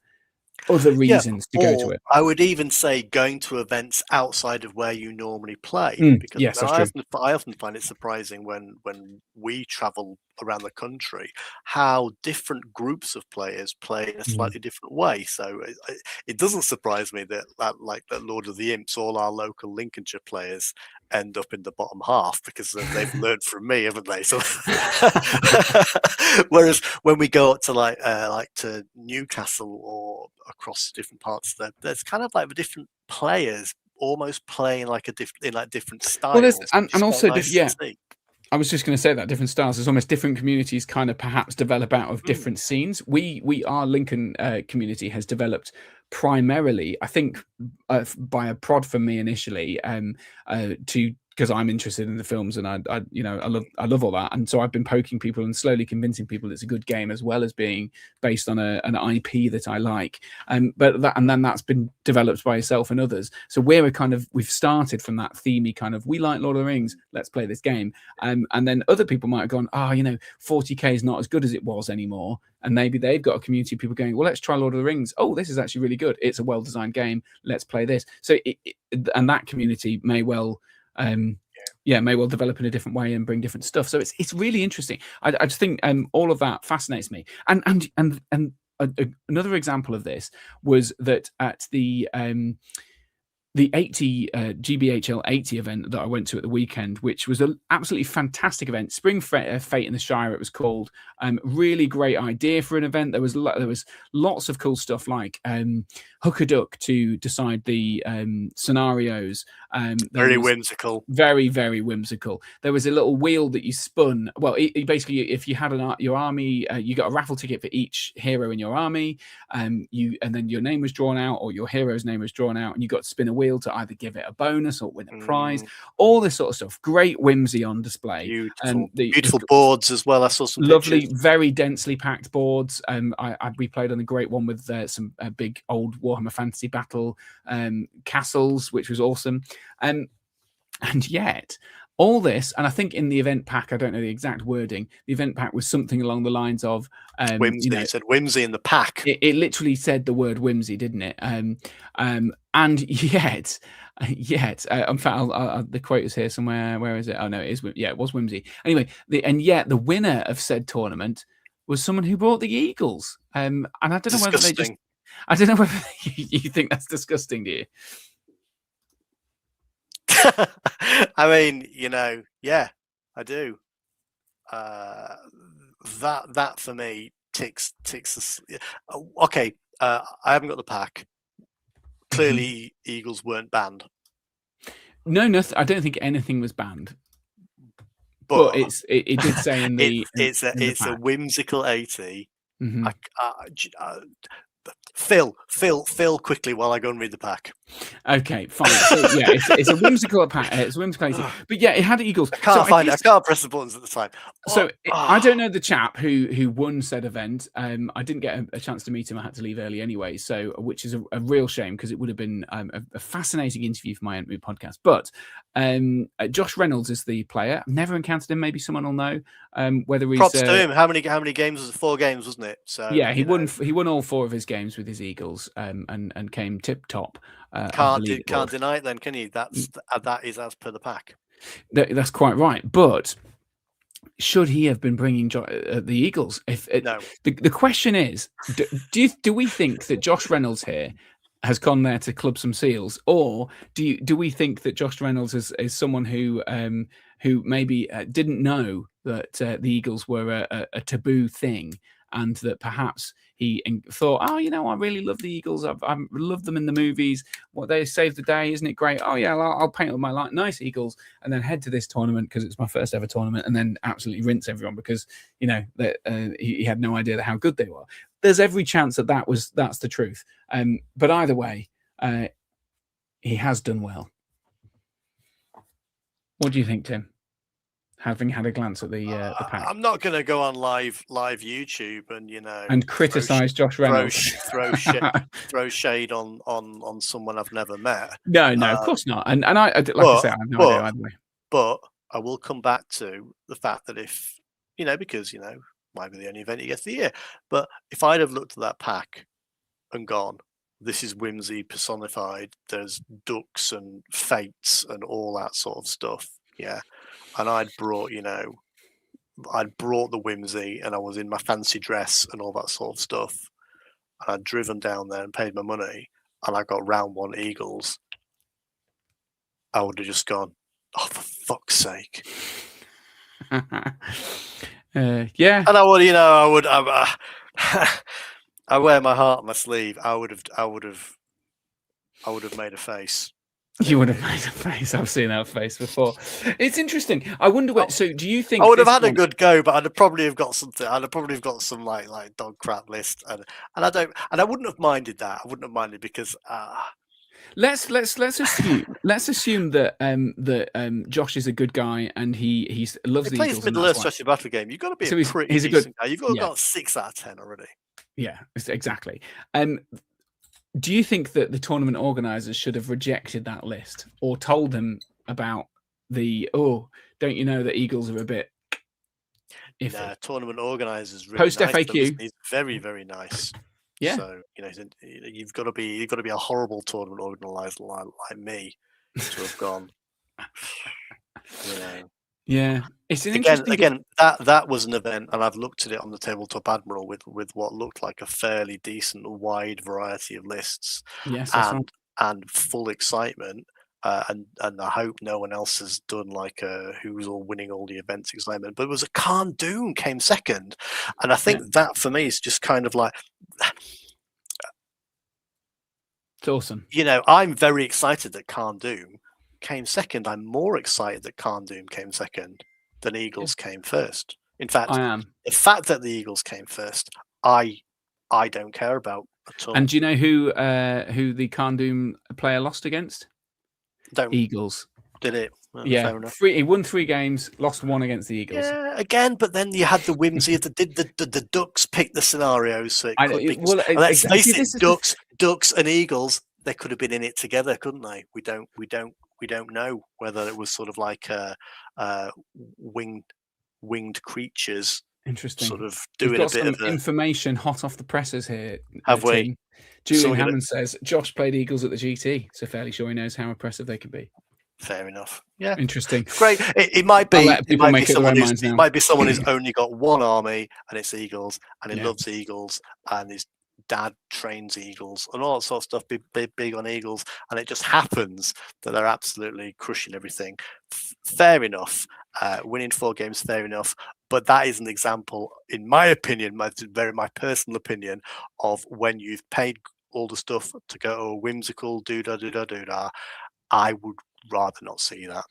other reasons to go to it.
I would even say going to events outside of where you normally play. Because
yes,
I often find it surprising when we travel around the country how different groups of players play in a slightly different way. So it doesn't surprise me that Lord of the Imps, all our local Lincolnshire players end up in the bottom half because they've learned from me, haven't they? So whereas when we go up to like to Newcastle or across different parts, there's kind of like the different players almost playing like different styles.
Well, and also
nice
I was just going to say that different styles. There's almost different communities kind of perhaps develop out of different scenes. Our Lincoln community has developed primarily, I think, by a prod from me initially, because I'm interested in the films and I love all that, and so I've been poking people and slowly convincing people it's a good game as well as being based on an IP that I like. But then that's been developed by yourself and others. So we've started from that themey kind of, we like Lord of the Rings, let's play this game, and then other people might have gone, 40k is not as good as it was anymore, and maybe they've got a community of people going, well, let's try Lord of the Rings. Oh, this is actually really good. It's a well-designed game. Let's play this. So and that community may well develop in a different way and bring different stuff. So it's really interesting. I just think all of that fascinates me. And another example of this was that at the 80 GBHL 80 event that I went to at the weekend, which was an absolutely fantastic event, Spring Fate in the Shire it was called. Really great idea for an event. There was lots of cool stuff like hook a duck to decide the scenarios.
Very whimsical.
Very, very whimsical. There was a little wheel that you spun. Well, basically, if you had your army, you got a raffle ticket for each hero in your army, and then your name was drawn out, or your hero's name was drawn out, and you got to spin a wheel to either give it a bonus or win a prize. All this sort of stuff. Great whimsy on display.
Beautiful, beautiful boards as well. I saw some
lovely,
pictures.
Very densely packed boards. We played on a great one with some big old Warhammer Fantasy Battle castles, which was awesome. And yet all this, and I think in the event pack, I don't know the exact wording, the event pack was something along the lines of
whimsy. It said whimsy in the pack.
It literally said the word whimsy, didn't it? And yet, in fact, the quote is here somewhere. Where is it? Oh no, it is. Yeah, it was whimsy. Anyway, and yet the winner of said tournament was someone who brought the Eagles. And I don't know whether they just. I don't know whether you think that's disgusting, do you?
I mean, yeah, I do. That for me ticks. Okay, I haven't got the pack. Clearly, Eagles weren't banned.
No, nothing. I don't think anything was banned. But it did say in the
it's a whimsical 80. Mm-hmm. Phil, quickly while I go and read the pack.
Okay, fine. So, yeah, it's a whimsical pack. It's a whimsical 80. But yeah, it had Eagles.
I can't find it. I can't press the buttons at the time.
I don't know the chap who won said event. I didn't get a chance to meet him. I had to leave early anyway. So, which is a real shame because it would have been a fascinating interview for my Entmoot podcast. But Josh Reynolds is the player. I've never encountered him. Maybe someone will know whether he's.
Props to him. How many games was it? 4 games, wasn't it? So
yeah, he won all 4 of his games with his Eagles, and came tip top.
Can't deny it then, can you? That is as per the pack.
That's quite right. But should he have been bringing the Eagles?
No.
The question is, do we think that Josh Reynolds here has gone there to club some seals, or do we think that Josh Reynolds is someone who maybe didn't know that the Eagles were a taboo thing, and that perhaps he thought, oh, I really love the Eagles. I've loved them in the movies. What they saved the day, isn't it great? Oh yeah, I'll paint up my nice Eagles, and then head to this tournament because it's my first ever tournament, and then absolutely rinse everyone because he had no idea how good they were. There's every chance that's the truth. But either way, he has done well. What do you think, Tim? Having had a glance at the pack,
I'm not going to go on live YouTube and
criticize Josh Reynolds,
throw shade on someone I've never met.
No, of course not. And I have no idea either way.
But I will come back to the fact that if because might be the only event he gets the year. But if I'd have looked at that pack and gone, this is whimsy personified. There's ducks and fates and all that sort of stuff. Yeah. And I'd brought the whimsy and I was in my fancy dress and all that sort of stuff. And I'd driven down there and paid my money and I got round 1 Eagles. I would have just gone, oh, for fuck's sake.
Yeah.
And I would, I wear my heart on my sleeve. I would have made a face.
You would have made a face. I've seen that face before. It's interesting. I wonder what. So, do you think
I would have had a good go, but I'd probably have got something. I'd have probably got some like dog crap list, and I wouldn't have minded that. I wouldn't have minded because.
Let's assume that Josh is a good guy and he loves the Eagles.
He plays Middle Earth Strategy Battle Game. You've got to be a pretty decent guy. You've got 6 out of 10 already. Yeah,
exactly. Do you think that the tournament organisers should have rejected that list or told them about don't you know that Eagles are a bit iffy?
Nah, tournament organisers really
post
nice.
FAQ.
He's very, very nice.
Yeah.
So you've got to be a horrible tournament organizer like me to have gone.
Yeah, it's an
again that was an event, and I've looked at it on the Tabletop Admiral with what looked like a fairly decent wide variety of lists.
Yes,
and full excitement. And I hope no one else has done like who's all winning all the events excitement. But it was a Khan Doom came second, and I think that for me is just kind of like
it's awesome.
I'm very excited that Khan Doom came second. I'm more excited that Khan Doom came second than Eagles came first. In fact,
I am.
The fact that the Eagles came first, I don't care about at all.
And do you know who the Khan Doom player lost against? Eagles.
Did it?
Well, yeah, he won 3 games, lost 1 against the Eagles.
Yeah, again, but then you had the whimsy of the Ducks pick the scenarios, so it could be. Well, let's face it, Ducks and Eagles, they could have been in it together, couldn't they? We don't know whether it was sort of like winged creatures.
Interesting.
Sort of doing a bit of
information hot off the presses here.
Have we?
Julian Hammond says Josh played Eagles at the GT, so fairly sure he knows how impressive they can be.
Fair enough. Yeah.
Interesting.
Great. It might be. It might be someone who's only got 1 army and it's Eagles, and he loves Eagles, and his dad trains Eagles, and all that sort of stuff. Big on Eagles, and it just happens that they're absolutely crushing everything. Fair enough. Winning 4 games, fair enough. But that is an example, in my opinion, my personal opinion, of when you've paid all the stuff to go whimsical, doodah. I would rather not see that.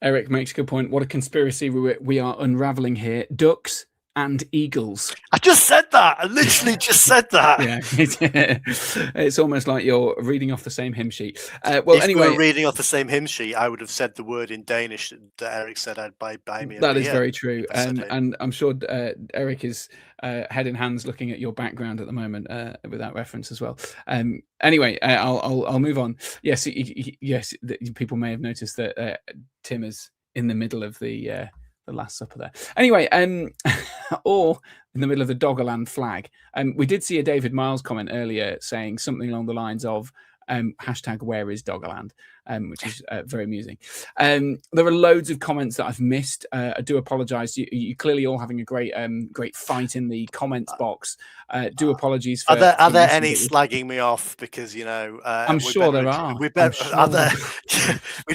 Eric makes a good point. What a conspiracy we are unraveling here. Ducks and Eagles.
I just said that. I literally just said that.
Yeah, it's almost like you're reading off the same hymn sheet. If
we were reading off the same hymn sheet, I would have said the word in Danish that Eric said I'd buy me.
That is very true, and I'm sure Eric is head in hands looking at your background at the moment with that reference as well. Anyway, I'll move on. Yes, yes. People may have noticed that Tim is in the middle of the Last Supper there. Anyway, or in the middle of the Doggerland flag. We did see a David Miles comment earlier saying something along the lines of hashtag where is Doggerland? which is very amusing. There are loads of comments that I've missed. I do apologise. You clearly all having a great fight in the comments box. Do apologies for.
Are there any slagging me off because
I'm sure there are.
We better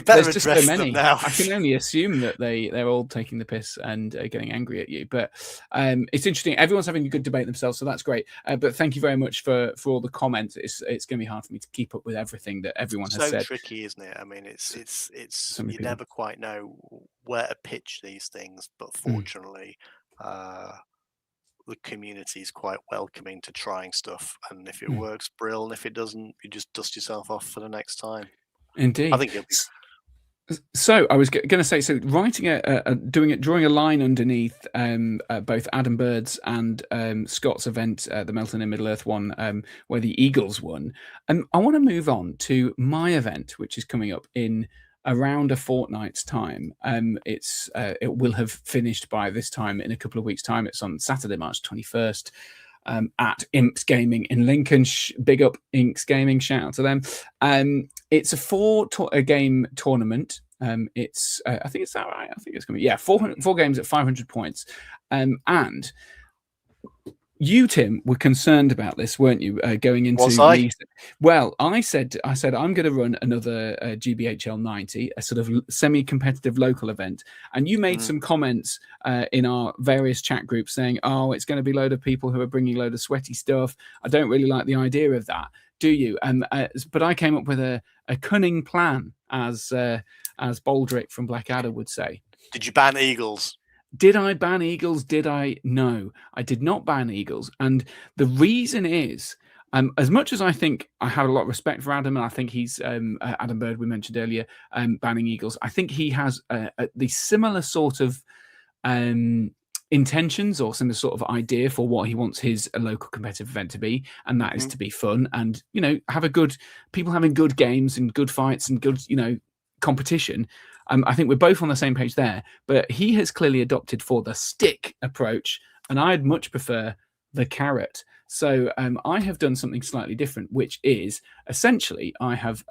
There's
address
just so many.
them now.
I can only assume that they're all taking the piss and getting angry at you. But it's interesting. Everyone's having a good debate themselves, so that's great. But thank you very much for all the comments. It's going to be hard for me to keep up with everything that everyone has said.
So tricky, isn't it? I mean, it's you never quite know where to pitch these things, but fortunately, the community is quite welcoming to trying stuff, and if it works, brilliant. If it doesn't, you just dust yourself off for the next time.
Indeed.
I think it'll be.
So I was going to say, so writing drawing a line underneath both Adam Bird's and Scott's event, the Melton in Middle Earth one, where the Eagles won. And I want to move on to my event, which is coming up in around a fortnight's time. It will have finished by this time in a couple of weeks' time. It's on Saturday, March 21st. At Imps Gaming in Lincoln. Big up Inks Gaming, shout out to them. It's a 4-game tournament. It's I think it's that right. I think it's going to be 4 games at 500 points. And you, Tim, were concerned about this, weren't you? Going into well, I said I'm going to run another GBHL 90, a sort of semi-competitive local event, and you made some comments in our various chat groups saying, "Oh, it's going to be a load of people who are bringing a load of sweaty stuff. I don't really like the idea of that, do you?" But I came up with a cunning plan, as Baldrick from Blackadder would say.
Did you ban Eagles?
Did I ban Eagles? Did I? No, I did not ban Eagles. And the reason is, as much as I think I have a lot of respect for Adam, and I think he's Adam Bird, we mentioned earlier, banning Eagles, I think he has the similar sort of intentions or similar sort of idea for what he wants his local competitive event to be, and that is to be fun and, have people having good games and good fights and good, competition. I think we're both on the same page there, but he has clearly adopted for the stick approach, and I'd much prefer the carrot. So I have done something slightly different, which is essentially I have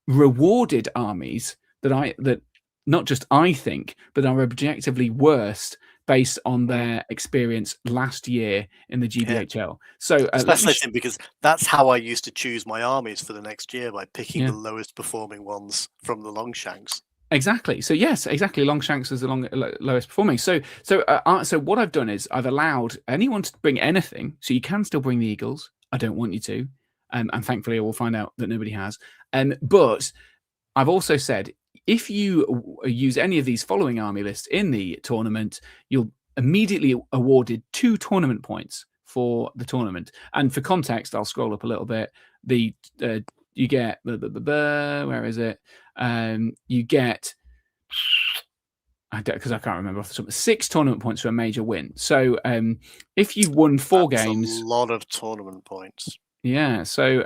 rewarded armies that not just I think, but are objectively worst based on their experience last year in the GBHL. So
it's fascinating because that's how I used to choose my armies for the next year, by picking the lowest performing ones from the Longshanks.
Exactly. So yes, exactly. Longshanks is the lowest performing. So what I've done is I've allowed anyone to bring anything. So you can still bring the Eagles. I don't want you to, and thankfully I will find out that nobody has. But I've also said, if you use any of these following army lists in the tournament, you'll immediately awarded 2 tournament points for the tournament. And for context, I'll scroll up a little bit. You get where is it? You get, because I can't remember off the top, 6 tournament points for a major win. So if you won 4 games,
a lot of tournament points.
Yeah. So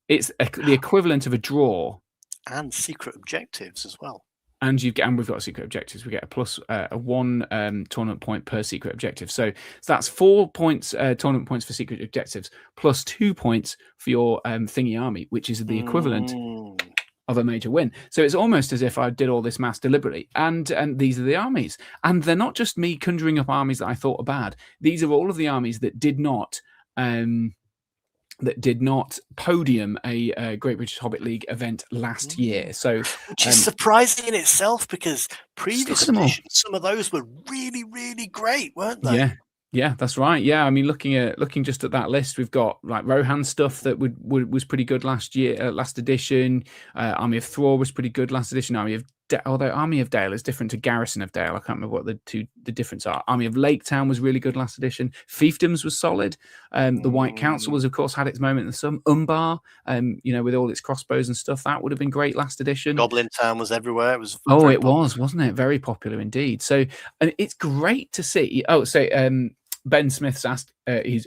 it's the equivalent of a draw.
And secret objectives as well.
And we've got secret objectives. We get a 1 tournament point per secret objective. So that's 4 points tournament points for secret objectives, plus 2 points for your thingy army, which is the equivalent of a major win. So it's almost as if I did all this maths deliberately. And these are the armies. And they're not just me conjuring up armies that I thought are bad. These are all of the armies that did not podium a Great British Hobbit League event last year. So,
which is surprising in itself, because previous editions, some of those were really, really great, weren't they?
Yeah, that's right. Yeah, I mean, looking just at that list, we've got like Rohan stuff that was pretty good last year, last edition. Army of Thror was pretty good last edition. Although Army of Dale is different to Garrison of Dale. I can't remember what the difference are. Army of Lake Town was really good last edition. Fiefdoms was solid. The White Council was, of course, had its moment in the sun. Umbar, with all its crossbows and stuff, that would have been great last edition.
Goblin Town was everywhere. It was.
Wasn't it? Very popular indeed. So, and it's great to see. Ben Smith's asked, he's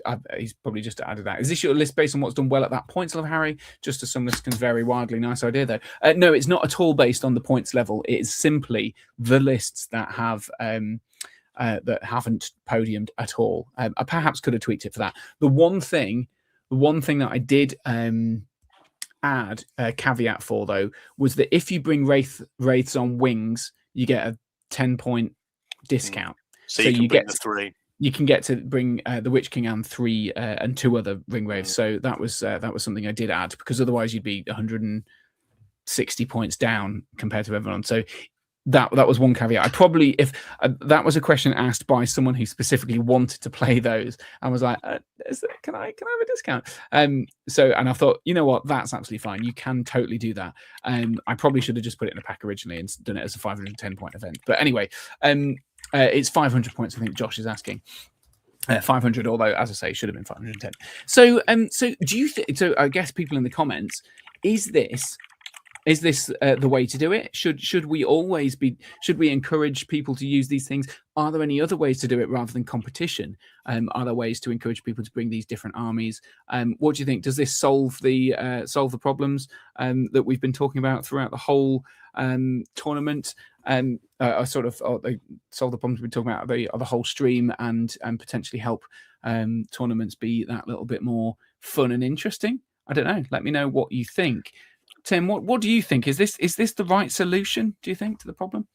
probably just added that. Is this your list based on what's done well at that points level, Harry? Just as some lists can vary widely. Nice idea, though. No, it's not at all based on the points level. It is simply the lists that have that haven't podiumed at all. I perhaps could have tweaked it for that. The one thing that I did add a caveat for, though, was that if you bring wraiths on wings, you get a 10-point discount.
So you can bring the 3.
You can get to bring the Witch King and 3 and 2 other ring wraiths. So that was something I did add, because otherwise you'd be 160 points down compared to everyone. So that was one caveat. I probably, if that was a question asked by someone who specifically wanted to play those, and was like, can I have a discount? And I thought, you know what, that's absolutely fine. You can totally do that. I probably should have just put it in a pack originally and done it as a 510 point event. But anyway, it's 500 points. I think Josh is asking. 500, although, as I say, should have been 510. So do you think? So I guess people in the comments, is this the way to do it? Should we always be? Should we encourage people to use these things? Are there any other ways to do it rather than competition? Are there ways to encourage people to bring these different armies? What do you think? Does this solve the problems that we've been talking about throughout the whole tournament? They solve the problems we've been talking about the whole stream, and potentially help tournaments be that little bit more fun and interesting? I don't know. Let me know what you think. Tim, what do you think? Is this the right solution, do you think, to the problem?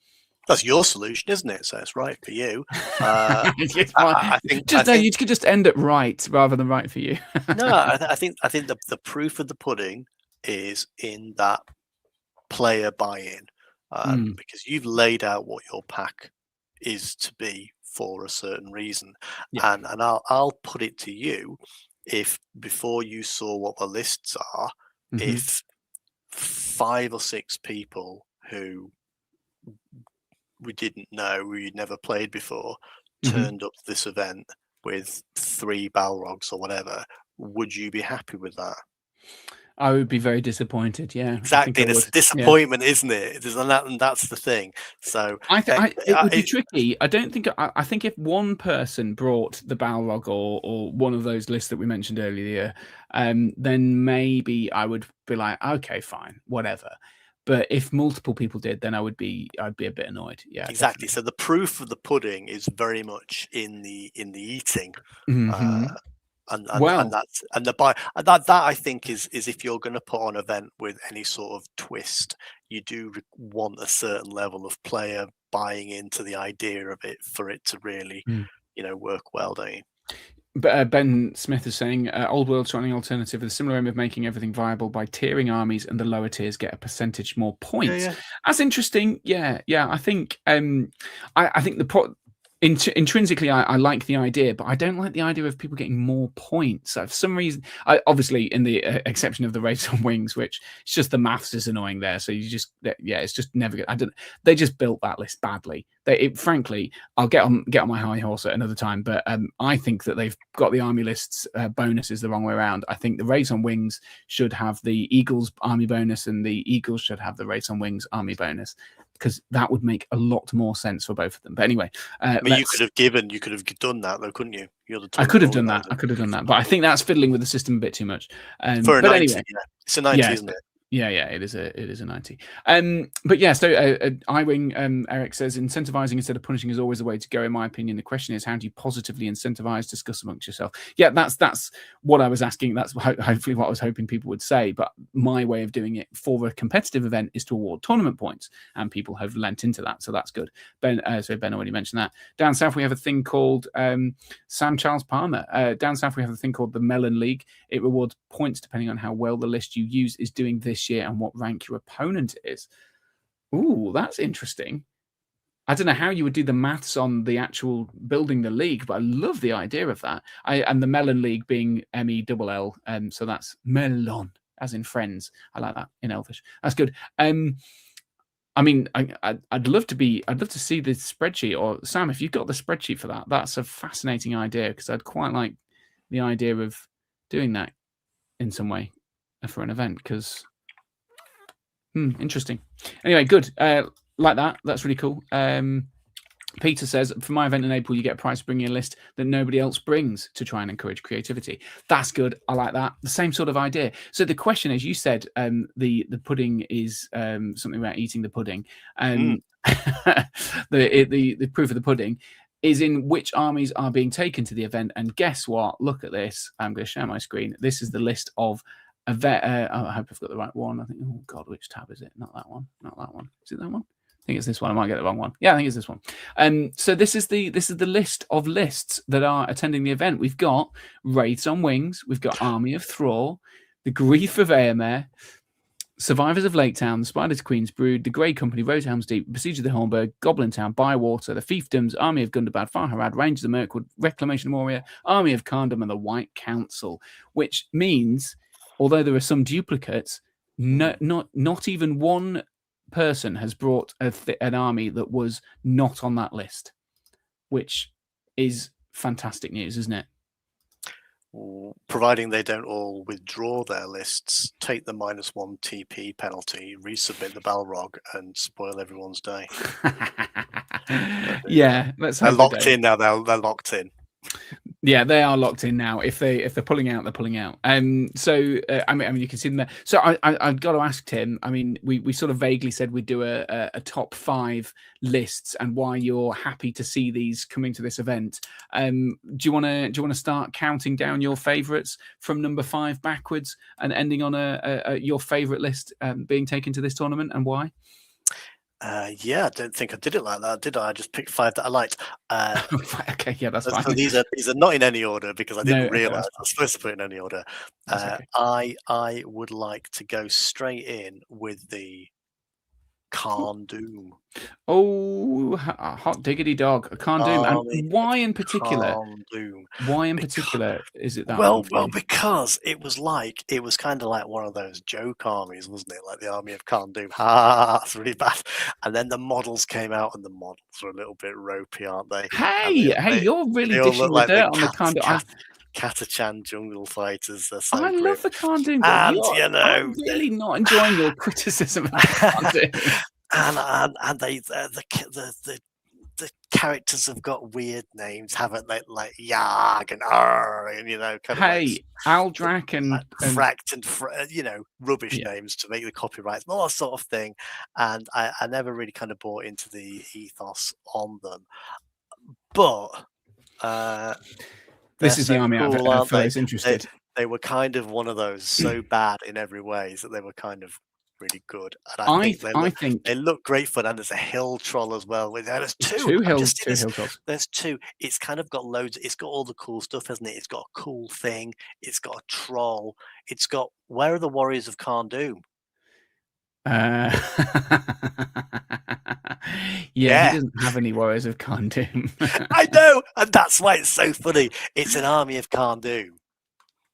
That's your solution, isn't it? So it's right for you.
You could just end it right rather than right for you.
No, I think the proof of the pudding is in that player buy-in, because you've laid out what your pack is to be for a certain reason, and I'll put it to you, if before you saw what the lists are, if 5 or 6 people who we didn't know, we'd never played before, turned up to this event with 3 Balrogs or whatever, would you be happy with that?
I would be very disappointed. Yeah,
exactly. It's a disappointment, isn't it? And that's the thing. So
it would be tricky. I don't think. I think if one person brought the Balrog or one of those lists that we mentioned earlier, then maybe I would be like, okay, fine, whatever. But if multiple people did, then I'd be a bit annoyed. Yeah,
exactly. Definitely. So the proof of the pudding is very much in the eating. That I think is if you're going to put on an event with any sort of twist, you do want a certain level of player buying into the idea of it for it to really, work well, don't you?
But Ben Smith is saying, old world trying alternative with a similar aim of making everything viable by tiering armies, and the lower tiers get a percentage more points. Yeah. That's interesting. Yeah. I think I think intrinsically, I like the idea, but I don't like the idea of people getting more points. For some reason, obviously, in the exception of the race on wings, which it's just the maths is annoying there. So it's just never good. They just built that list badly. Frankly, I'll get on my high horse at another time, but I think that they've got the army lists bonuses the wrong way around. I think the race on wings should have the Eagles army bonus, and the Eagles should have the race on wings army bonus, because that would make a lot more sense for both of them. But anyway,
you could have done that though, couldn't you?
I could have done that. But I think that's fiddling with the system a bit too much.
For a 90, anyway, it's a 90, isn't it?
Yeah, it is a 90. But yeah, so iWing Eric says incentivizing instead of punishing is always the way to go. In my opinion, the question is, how do you positively incentivize? Discuss amongst yourself. Yeah, that's what I was asking. That's hopefully what I was hoping people would say. But my way of doing it for a competitive event is to award tournament points, and people have lent into that, so that's good. Ben already mentioned that. Down south we have a thing called Sam Charles Palmer. Down south we have a thing called the Melon League. It rewards points depending on how well the list you use is doing this year and what rank your opponent is. Ooh, that's interesting. I don't know how you would do the maths on the actual building the league, but I love the idea of that. And the Melon League being MELL, so that's melon, as in friends. I like that in Elvish. That's good. I mean, I'd love to see the spreadsheet. Or Sam, if you've got the spreadsheet for that, that's a fascinating idea, because I'd quite like the idea of doing that in some way for an event, because interesting. Anyway, good. Like that. That's really cool. Peter says, for my event in April, you get a prize for bringing a list that nobody else brings to try and encourage creativity. That's good. I like that. The same sort of idea. So the question, as you said, the pudding is something about eating the pudding. The proof of the pudding is in which armies are being taken to the event. And guess what? Look at this. I'm going to share my screen. This is the list of a vet. I hope I've got the right one. I think. Oh God, which tab is it? Not that one. Not that one. Is it that one? I think it's this one. I might get the wrong one. Yeah, I think it's this one. So this is the list of lists that are attending the event. We've got Wraiths on Wings. We've got Army of Thrall, the Grief of Aemir, Survivors of Lake Town, the Spiders Queen's Brood, the Grey Company, Rose Helm's Deep, Besiege of the Hornburg, Goblin Town, Bywater, the Fiefdoms, Army of Gundabad, Farharad, Rangers of Mirkwood, Reclamation of Moria, Army of Kharndom, and the White Council. Which means, although there are some duplicates, not even one person has brought an army that was not on that list, which is fantastic news, isn't it?
Providing they don't all withdraw their lists, take the -1 TP penalty, resubmit the Balrog, and spoil everyone's day.
Yeah, let's
they're
hope
locked in now. They're locked in.
Yeah, they are locked in now. If they're pulling out, they're pulling out. So I mean, you can see them there. So I've got to ask Tim. I mean, we sort of vaguely said we'd do a top 5 lists and why you're happy to see these coming to this event. Do you want to start counting down your favourites from number 5 backwards and ending on your favourite list being taken to this tournament and why?
Yeah, I don't think I did it like that, did I? I just picked 5 that I liked.
Okay, yeah, that's fine.
So these are not in any order because I didn't realise I was supposed to put in any order. Okay. I would like to go straight in with the Kharndom.
Oh, hot diggity dog, Kharndom. And why in particular?
Kharndom.
Why in particular is it that?
Well, because it was kind of like one of those joke armies, wasn't it? Like the army of Kharndom. That's really bad. And then the models came out, and the models are a little bit ropey, aren't they?
Hey, you're really dishing the dirt on the Kharndom.
Katachan jungle fighters. So
I love the Kharndom.
And
I'm really not enjoying your criticism of the Kharndom.
and the characters have got weird names, haven't they? Like Yarg and Arr, and
Aldrak and
Fract and rubbish names to make the copyrights, all that sort of thing. And I never really kind of bought into the ethos on them, but
this is the army for those interested.
They were kind of one of those so bad in every way that they were kind of really good. And I think they look great fun. And there's a hill troll as well. There's two hill trolls. There's 2. It's kind of got loads. It's got all the cool stuff, hasn't it? It's got a cool thing. It's got a troll. It's got. Where are the warriors of Kharndom?
Yeah, he doesn't have any warriors of Kharndom.
I know, and that's why it's so funny. It's an army of Kharndom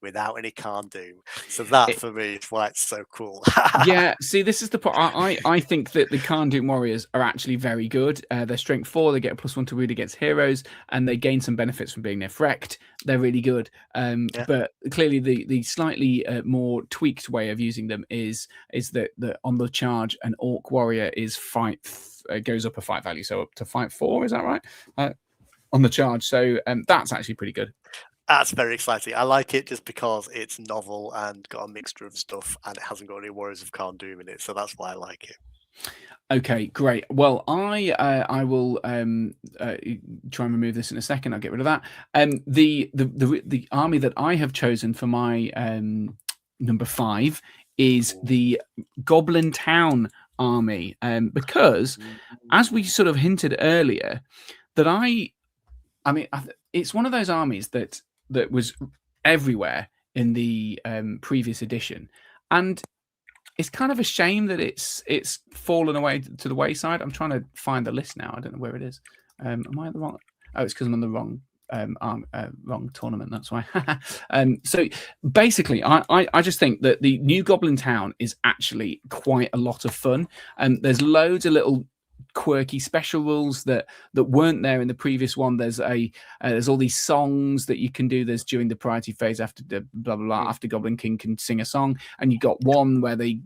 without any Kharndom. So that for me is why it's so cool.
Yeah, see, this is the point. I think that the Kharndom warriors are actually very good. They're strength 4. They get a +1 to wound against heroes, and they gain some benefits from being Nefrekt. They're really good. But clearly, the slightly more tweaked way of using them is that on the charge, an orc warrior is goes up a fight value, so up to fight 4. Is that right? On the charge, so that's actually pretty good.
That's very exciting. I like it just because it's novel and got a mixture of stuff, and it hasn't got any Warriors of Kharndom in it, so that's why I like it.
Okay, great. Well, I will try and remove this in a second. I'll get rid of that. The army that I have chosen for my number 5 is the Goblin Town army, because as we sort of hinted earlier, that I mean it's one of those armies that was everywhere in the previous edition, and it's kind of a shame that it's fallen away to the wayside. I'm trying to find the list now. I don't know where it is. Am I at the wrong? Oh, it's because I'm on the wrong tournament. That's why. So basically, I just think that the new Goblin Town is actually quite a lot of fun, and there's loads of little quirky special rules that weren't there in the previous one. There's all these songs that you can do. There's during the priority phase after the blah blah blah, after Goblin King can sing a song, and you got one where the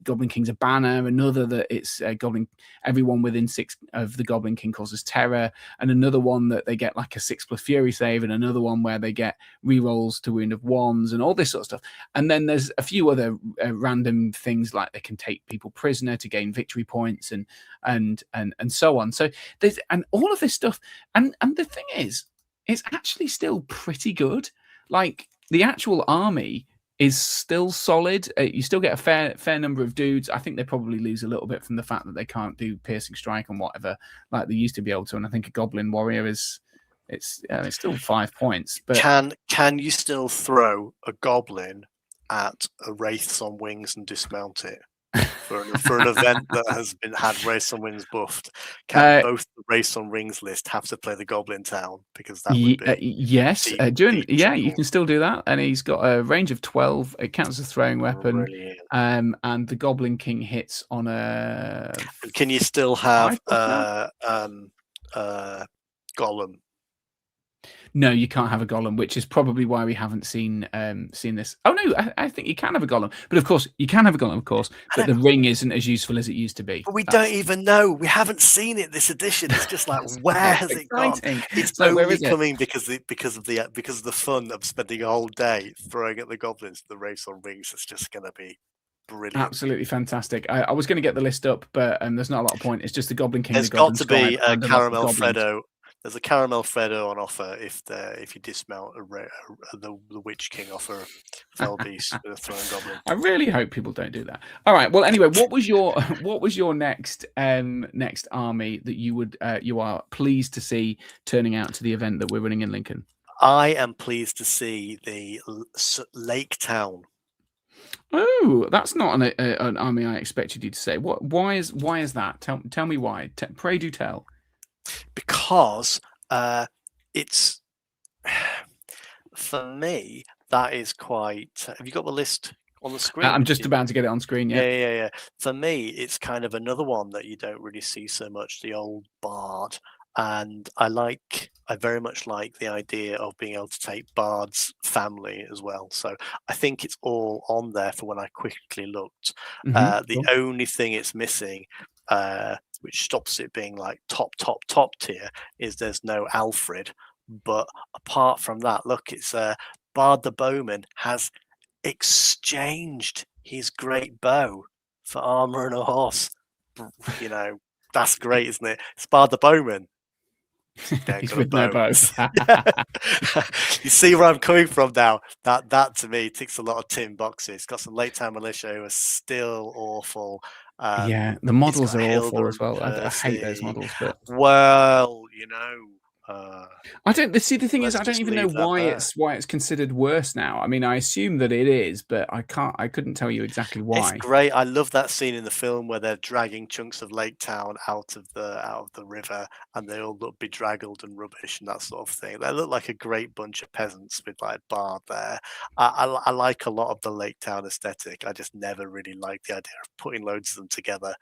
Goblin King's a banner, another that it's Goblin, everyone within 6 of the Goblin King causes terror, and another one that they get like a 6+ fury save, and another one where they get rerolls to wound of 1s and all this sort of stuff. And then there's a few other random things like they can take people prisoner to gain victory points and so on. So there's all of this stuff, and the thing is, it's actually still pretty good. Like the actual army is still solid. You still get a fair number of dudes. I think they probably lose a little bit from the fact that they can't do piercing strike and whatever like they used to be able to. And I think a goblin warrior it's still 5 points. But
can you still throw a goblin at a wraiths on wings and dismount it? For an event that has had Wraiths on Wings buffed, can both the Wraiths on Rings list have to play the Goblin Town? Because that would be
yes. You can still do that, and he's got a range of 12. It counts as a throwing weapon.
Brilliant.
And the Goblin King hits on a.
And can you still have Gollum?
No, you can't have a Gollum, which is probably why we haven't seen this. Oh no, I think you can have a Gollum, but of course you can have a Gollum, of course. But the ring isn't as useful as it used to be.
But we don't even know. We haven't seen it this edition. It's just like where has it gone? It's so only coming because of the fun of spending a whole day throwing at the goblins, the Wraiths on Rings. It's just going to be brilliant.
Absolutely fantastic. I was going to get the list up, but there's not a lot of point. It's just the Goblin King.
There's got to be a Caramel Freddo. There's a Caramel Freddo on offer if you dismount the Witch King off a Fell Beast with a Throwing Goblin.
I really hope people don't do that. All right. Well, anyway, what was your next army that you are pleased to see turning out to the event that we're running in Lincoln?
I am pleased to see the Lake Town.
Oh, that's not an army I expected you to say. Why is that? Tell me why. Pray do tell.
Because it's for me that is quite. Have you got the list on the screen?
I'm just about to get it on screen.
Yeah. For me, it's kind of another one that you don't really see so much. The old bard, and I very much like the idea of being able to take Bard's family as well. So I think it's all on there for when I quickly looked. The only thing it's missing, which stops it being like top tier, is there's no Alfred. But apart from that, look, it's Bard the Bowman has exchanged his great bow for armor and a horse. You know, that's great, isn't it? It's Bard the Bowman.
He's with no bows.
You see where I'm coming from now. That to me ticks a lot of Tim boxes. It's got some Lake Town militia who are still awful.
Yeah, the models are awful as well. I hate those models. But
well, you know,
I don't see. The thing is, I don't even know why it's considered worse now. I mean, I assume that it is, but I couldn't tell you exactly why.
It's great. I love that scene in the film where they're dragging chunks of Lake Town out of the river, and they all look bedraggled and rubbish and that sort of thing. They look like a great bunch of peasants with like Bard there. I like a lot of the Lake Town aesthetic. I just never really liked the idea of putting loads of them together.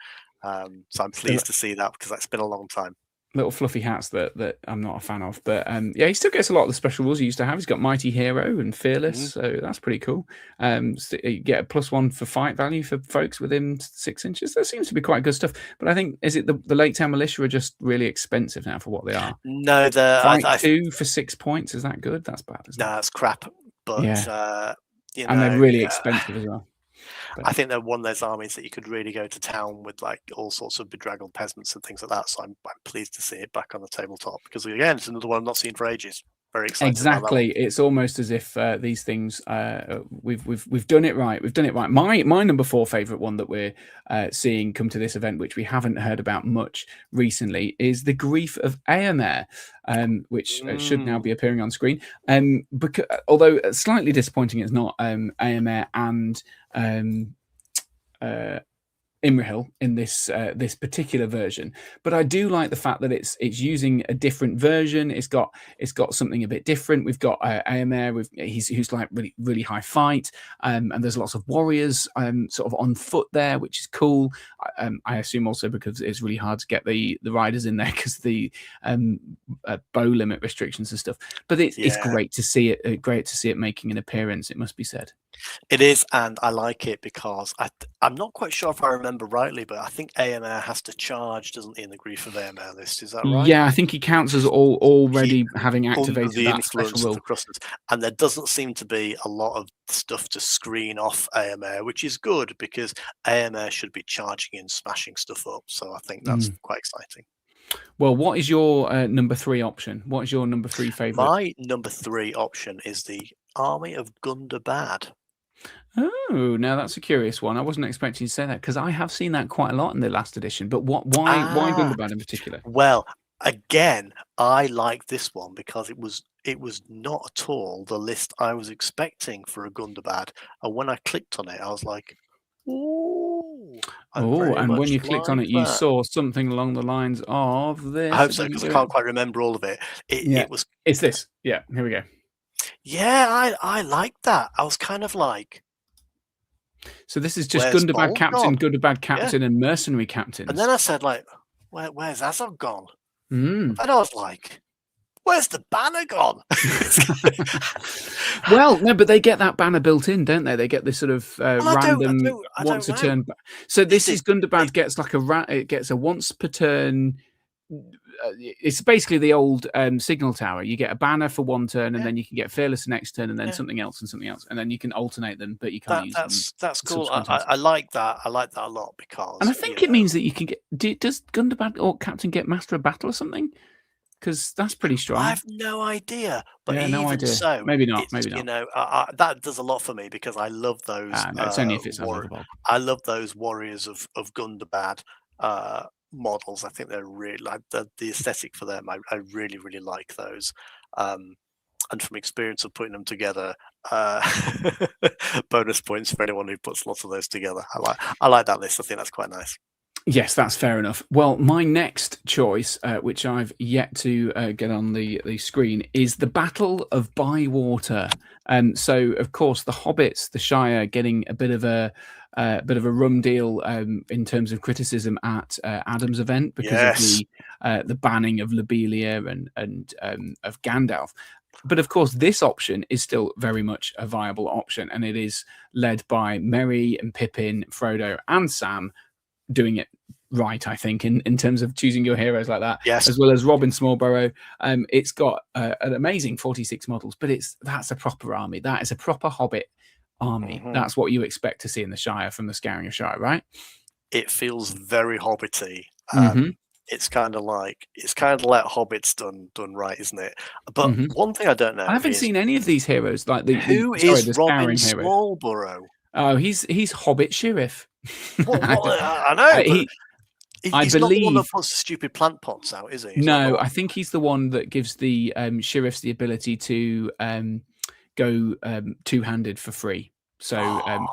So I'm pleased to see that because that's been a long time.
Little fluffy hats that I'm not a fan of, but yeah, he still gets a lot of the special rules he used to have. He's got Mighty Hero and Fearless, so that's pretty cool. So you get a +1 for fight value for folks within 6 inches. That seems to be quite good stuff. But I think is it the Lake Town militia are just really expensive now for what they are?
No,
fight 2 for 6 points. Is that good? That's bad.
No, that's crap. But you know,
and they're really expensive as well.
I think they're one of those armies that you could really go to town with, like all sorts of bedraggled peasants and things like that. So I'm pleased to see it back on the tabletop because again, it's another one I've not seen for ages. Very excited.
Exactly, it's almost as if these things we've done it right. We've done it right. My number 4 favorite one that we're seeing come to this event, which we haven't heard about much recently, is the Grief of Eomer, which should now be appearing on screen. Because although slightly disappointing, it's not Eomer and Imrahil in this particular version, but I do like the fact that it's using a different version. It's got something a bit different. We've got Eomer who's like really high fight, and there's lots of warriors sort of on foot there, which is cool. I assume also because it's really hard to get the riders in there because the bow limit restrictions and stuff. But it's great to see it. Great to see it making an appearance. It must be said.
It is, and I like it because I'm not quite sure if I remember rightly, but I think Eomer has to charge, doesn't he, in the Grief of Eomer list? Is that right?
Yeah, I think he counts as already having activated that special rule.
And there doesn't seem to be a lot of stuff to screen off Eomer, which is good because Eomer should be charging and smashing stuff up. So I think that's quite exciting.
Well, what is your number 3 option? What is your number 3 favorite?
My number 3 option is the Army of Gundabad.
Oh, now that's a curious one. I wasn't expecting you to say that because I have seen that quite a lot in the last edition. But why Gundabad in particular?
Well, again, I like this one because it was not at all the list I was expecting for a Gundabad. And when I clicked on it, I was like, "Ooh!"
And when you clicked on
like
it, you
that.
saw something along the lines of this.
I hope so, because I can't quite remember all of it. It was.
It's this. Yeah, here we go.
Yeah, I liked that. I was kind of like.
So this is just
Where's
Gundabad
Bolt
captain,
gone?
Gundabad captain, and mercenary captains.
And then I said, like, where's Azov gone?
Mm.
And I was like, where's the banner gone?
Well, no, but they get that banner built in, don't they? They get this sort of random once a turn. So this is Gundabad gets like it gets a once per turn. It's basically the old signal tower. You get a banner for one turn, and then you can get fearless the next turn, and then something else, and then you can alternate them, but you can't use them.
That's cool. I like that. I like that a lot because.
And I think it means that you can get. Does Gundabad or Captain get Master of Battle or something? Because that's pretty strong.
I have no idea, but
yeah,
even
no idea.
so,
Maybe not. Maybe not.
You know, that does a lot for me because I love those.
No, it's only if it's
I love those warriors of Gundabad models. I think they're really like the aesthetic for them. I really like those. And from experience of putting them together, bonus points for anyone who puts lots of those together. I like that list. I think that's quite nice.
Yes, that's fair enough. Well, my next choice, which I've yet to get on the screen, is the Battle of Bywater. So, of course, the Hobbits, the Shire, getting a bit of a rum deal in terms of criticism at Adam's event because of the banning of Lobelia and of Gandalf. But of course, this option is still very much a viable option, and it is led by Merry and Pippin, Frodo, and Sam, doing it right, I think, in terms of choosing your heroes like that, as well as Robin Smallborough. It's got an amazing 46 models, but that's a proper army. That is a proper Hobbit army. Mm-hmm. That's what you expect to see in the Shire from the Scouring of Shire, right?
It feels very Hobbity.
Mm-hmm.
It's kind of like Hobbits done right, isn't it? But one thing I don't know,
I haven't seen any of these heroes. Like the
Robin Smallborough?
Oh, he's Hobbit Sheriff.
I know. He's not the one that puts stupid plant pots out, is he?
No, I think he's the one that gives the sheriffs the ability to go two-handed for free. So,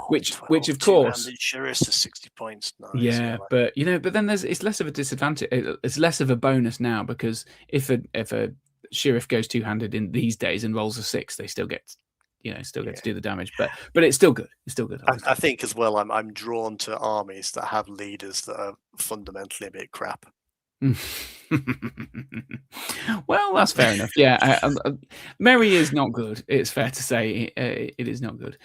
which of course,
sheriffs are 60 points. Nice.
Yeah, but then it's less of a disadvantage. It's less of a bonus now because if a sheriff goes two-handed in these days and rolls a 6, they still get. To do the damage, but it's still good. It's still good.
I think as well. I'm drawn to armies that have leaders that are fundamentally a bit crap.
Well, that's fair enough. Yeah, Merry is not good. It's fair to say it is not good.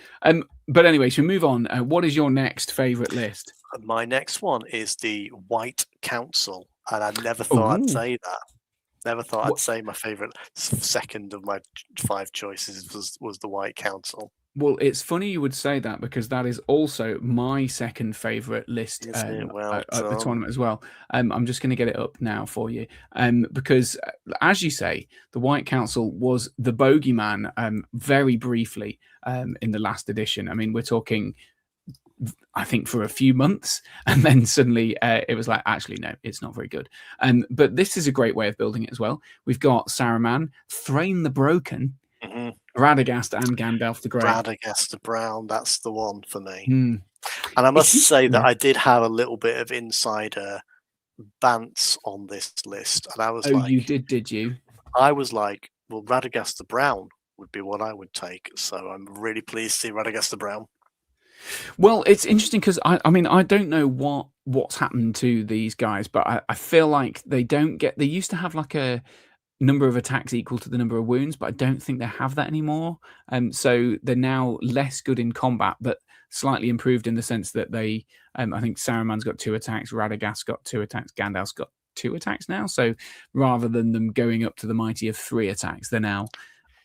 But anyway, so move on. What is your next favourite list?
My next one is the White Council, and I never thought I'd say that. Never thought I'd say my favourite second of my 5 choices was the White Council.
Well, it's funny you would say that because that is also my second favourite list at the tournament as well. I'm just going to get it up now for you because, as you say, the White Council was the bogeyman very briefly in the last edition. I mean, we're talking, I think, for a few months, and then suddenly it was like, actually, no, it's not very good. But this is a great way of building it as well. We've got Saruman, Thrain the Broken, Radagast, and Gandalf the Grey.
Radagast the Brown, that's the one for me. And I must say that I did have a little bit of insider bants on this list, and I was like,
you did you?
I was like, well, Radagast the Brown would be what I would take. So I'm really pleased to see Radagast the Brown.
Well, it's interesting because I mean I don't know what's happened to these guys, but I feel like they used to have like a number of attacks equal to the number of wounds, but I don't think they have that anymore. So they're now less good in combat, but slightly improved in the sense that they I think Saruman's got 2 attacks, Radagast's got 2 attacks, Gandalf's got 2 attacks now. So rather than them going up to the mighty of 3 attacks, they're now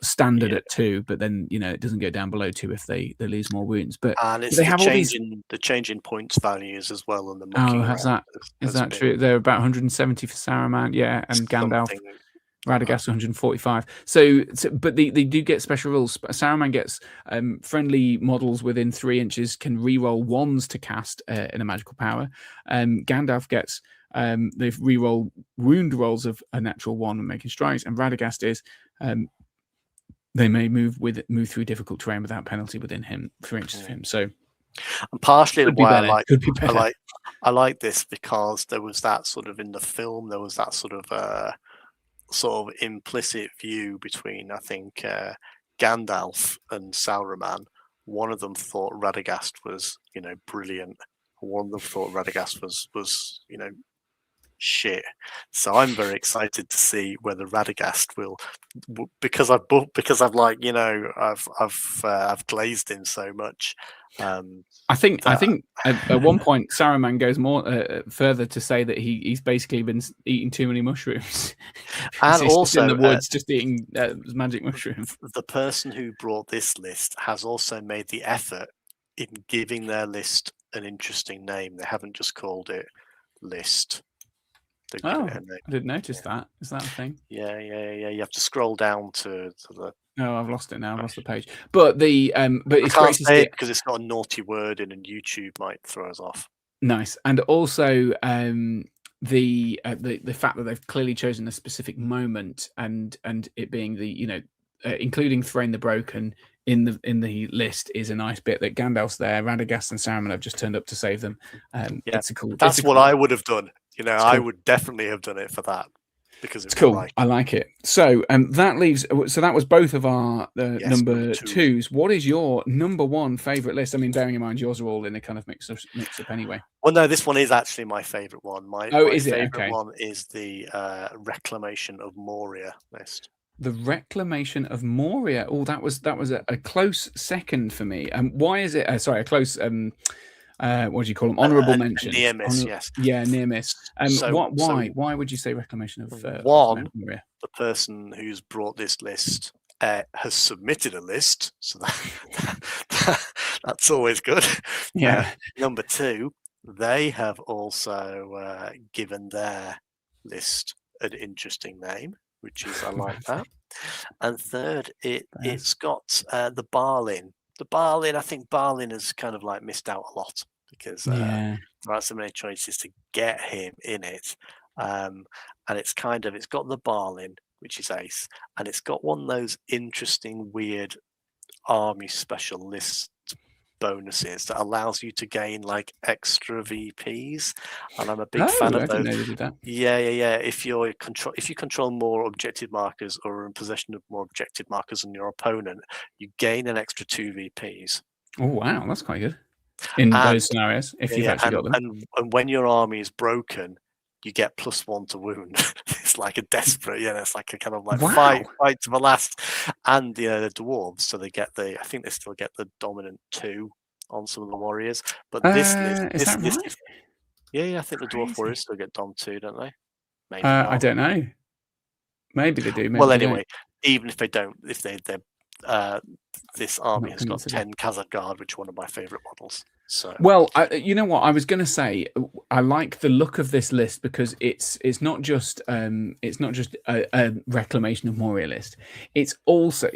standard at 2, but then it doesn't go down below 2 if they lose more wounds. But
and it's
they have
the change in points values as well. And the
is that true? They're about 170 for Saruman, and Gandalf Radagast 145. So but they do get special rules. Saruman gets friendly models within 3 inches can re-roll 1s to cast in a magical power. Gandalf gets they re-roll wound rolls of a natural 1 and making strikes. And Radagast is they may move through difficult terrain without penalty within 3 inches of him. So
and partially why I like this because there was that sort of in the film, there was that sort of implicit view between, I think, Gandalf and Saruman. One of them thought Radagast was, brilliant. One of them thought Radagast was, shit. So I'm very excited to see whether Radagast will, because I've glazed him so much.
I think at one point Saruman goes more further to say that he's basically been eating too many mushrooms,
and also
in the woods just eating magic mushrooms.
The person who brought this list has also made the effort in giving their list an interesting name. They haven't just called it list.
I didn't notice that. Is that a thing?
Yeah. You have to scroll down to the.
No, I've lost it now. I've lost the page. But it's great to see
it because it's got a naughty word in, and YouTube might throw us off.
Nice, and also the fact that they've clearly chosen a specific moment, and it being the including Thrain the Broken in the list is a nice bit. That Gandalf's there, Radagast and Saruman have just turned up to save them. It's a cool.
That's what I would have done. I would definitely have done it for that because it's
cool.
Right.
I like it. So that leaves. So that was both of our number twos. What is your number one favorite list? I mean, bearing in mind yours are all in a kind of mix up anyway.
Well, no, this one is actually my favorite one. My favorite one is the Reclamation of Moria list.
The Reclamation of Moria. Oh, that was a close second for me. Why is it? Sorry, a close. What do you call them? Honourable mentions.
Near miss, yes.
Yeah, near miss. Why would you say Reclamation of
Moria? The person who's brought this list has submitted a list, so that's always good.
Yeah.
Number 2, they have also given their list an interesting name, which is I like that. And third, it's got the Barlin. The Barlin, I think Barlin has kind of like missed out a lot because there are so many choices to get him in it. And it's got the Barlin, which is ace, and it's got one of those interesting, weird army special list bonuses that allows you to gain like extra VPs, and I'm a big fan of those. Yeah. If you control more objective markers or are in possession of more objective markers than your opponent, you gain an extra 2 VPs.
Oh wow, that's quite good in those scenarios. If you've actually got them,
and when your army is broken, you get +1 to wound. It's like a desperate, it's like a kind of like fight to the last. And the dwarves, so they get I think they still get the dominant 2 on some of the warriors. But this list,
is that right?
I think the dwarf warriors still get dom 2, don't they?
Maybe I don't know. Maybe they do. Maybe
well, anyway, even if they don't, if they're this army has got 10 Khazad Guard, which is one of my favourite models. So
well, you know what I was going to say. I like the look of this list because it's not just a Reclamation of Moria list. It's also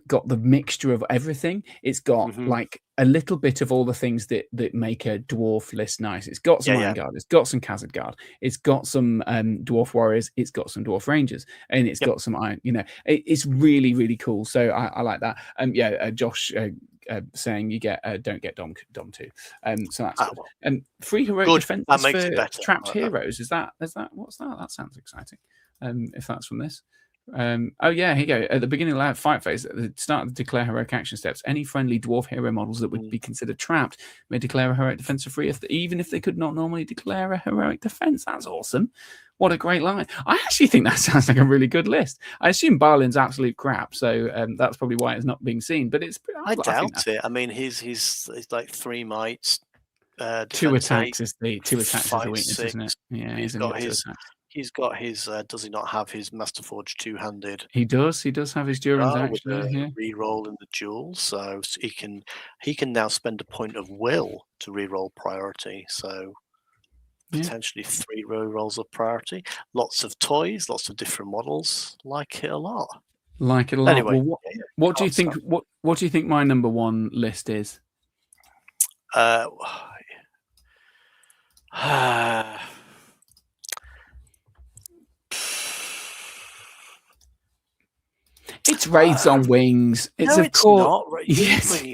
got the mixture of everything. It's got like a little bit of all the things that make a dwarf list nice. It's got some Iron Guard. It's got some Khazad Guard. It's got some dwarf warriors. It's got some dwarf rangers, and it's got some iron. It's really really cool. So I like that. Josh. Saying you don't get dom 2, so that's good. And free heroic defense for trapped heroes. Is that what's that? That sounds exciting. If that's from this. Here you go. At the beginning of the fight phase, at the start of the declare heroic action steps, any friendly dwarf hero models that would be considered trapped may declare a heroic defense for free, even if they could not normally declare a heroic defense. That's awesome. What a great line. I actually think that sounds like a really good list. I assume Barlin's absolute crap, so that's probably why it's not being seen. But
I doubt it. I mean, he's like 3 mites.
2 attacks is the weakness, isn't it? Yeah,
he's got his. Does he not have his Masterforge 2-handed?
He does. He does have his Durance action.
Reroll in the duel, so he can now spend a point of will to reroll priority. So potentially 3 rolls of priority. Lots of toys, lots of different models. Like it a lot.
Like it a lot.
Anyway,
Well, what do you think? What do you think my number one list is? It's Wraiths on Wings. It's
no,
of course
not.
yes.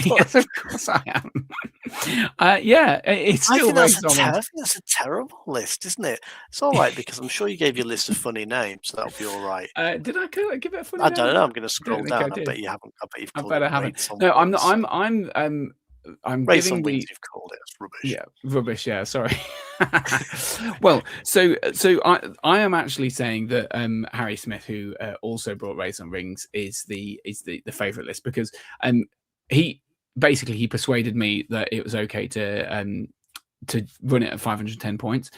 Yes,
of course I am. Yeah, it's still Wraiths on Wings.
I think that's a terrible list, isn't it? It's all right because I'm sure you gave your list a funny name, so that'll be all right.
Did I give it a funny name?
I don't know. I'm going to scroll down. I bet you haven't. I bet you've called it.
I haven't.
No,
I'm not. I'm
Race
giving
on Wings, you've called it. It's rubbish.
Yeah, rubbish. Yeah, sorry. Well, so I am actually saying that Harry Smith, who also brought Race on Rings, is the favorite list because he persuaded me that it was okay to run it at 510 points.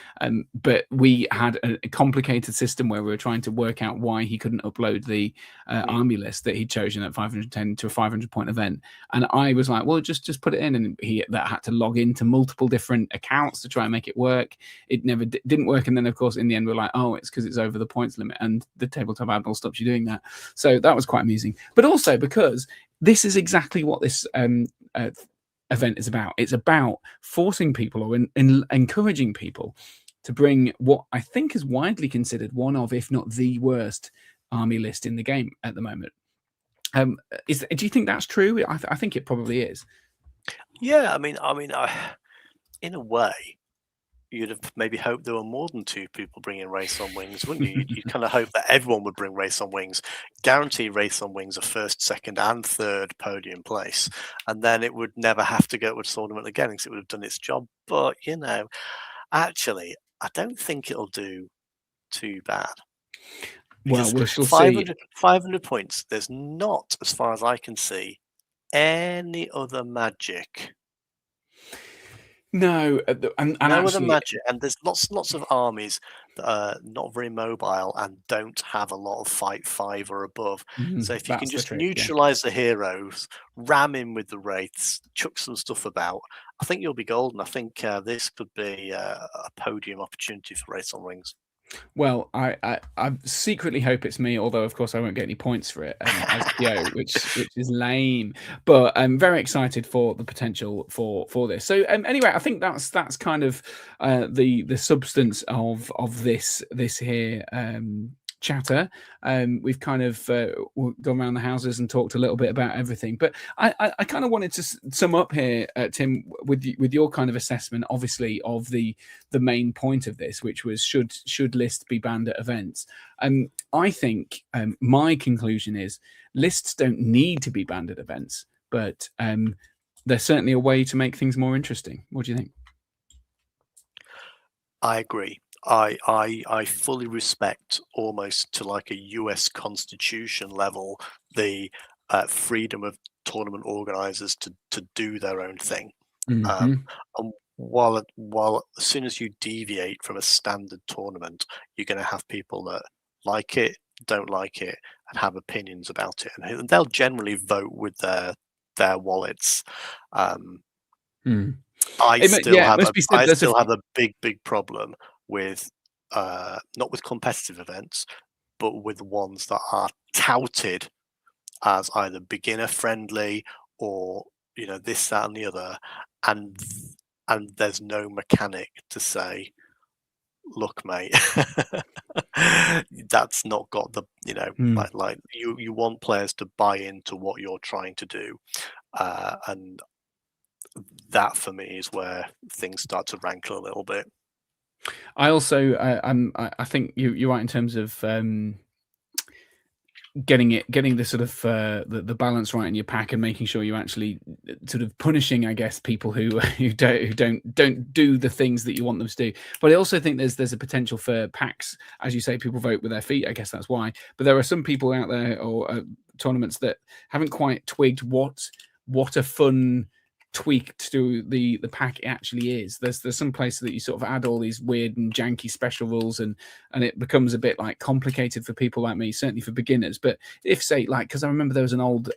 But we had a complicated system where we were trying to work out why he couldn't upload the army list that he'd chosen at 510 to a 500 point event. And I was like, well, just put it in. And that had to log into multiple different accounts to try and make it work. It never didn't work. And then, of course, in the end, we're like, oh, it's because it's over the points limit. And the Tabletop Admiral stops you doing that. So that was quite amusing. But also because this is exactly what this event is about. It's about forcing people or encouraging people to bring what I think is widely considered one of, if not the worst army list in the game at the moment. Do you think that's true? I think it probably is.
Yeah, I mean, in a way, you'd have maybe hoped there were more than 2 people bringing Race on Wings, wouldn't you? You kind of hope that everyone would bring Race on Wings, guarantee Race on Wings a first, second, and third podium place, and then it would never have to go to a tournament again because it would have done its job. But actually, I don't think it'll do too bad.
Well, we shall see.
500 points. There's not, as far as I can see, any other magic.
No, and no
other magic, and there's lots of armies that are not very mobile and don't have a lot of fight 5 or above. So if you can just neutralize the heroes, ram in with the wraiths, chuck some stuff about, I think you'll be golden. I think this could be a podium opportunity for Wraiths on Wings.
Well, I secretly hope it's me, although of course I won't get any points for it as PO, which is lame. But I'm very excited for the potential for this. So anyway, I think that's kind of the substance of this here chatter. We've kind of gone around the houses and talked a little bit about everything, but I kind of wanted to sum up here, Tim, with your kind of assessment, obviously, of the main point of this, which was should lists be banned at events. I think my conclusion is lists don't need to be banned at events, but there's certainly a way to make things more interesting. What do you think?
I agree. I fully respect, almost to like a US Constitution level, the freedom of tournament organizers to do their own thing. And while as soon as you deviate from a standard tournament, you're going to have people that like it, don't like it, and have opinions about it, and they'll generally vote with their wallets. I still have a big problem with not with competitive events, but with ones that are touted as either beginner friendly or this, that, and the other, and there's no mechanic to say, look, mate, that's not got the like you want players to buy into what you're trying to do, and that for me is where things start to rankle a little bit.
I also I think you're right in terms of getting the sort of the balance right in your pack and making sure you're actually sort of punishing, I guess, people who don't do the things that you want them to do. But I also think there's a potential for packs, as you say, people vote with their feet. I guess that's why. But there are some people out there or tournaments that haven't quite twigged what a fun tweak to the pack it actually is. There's some places that you sort of add all these weird and janky special rules and it becomes a bit like complicated for people like me, certainly for beginners. But if say like, because I remember there was an old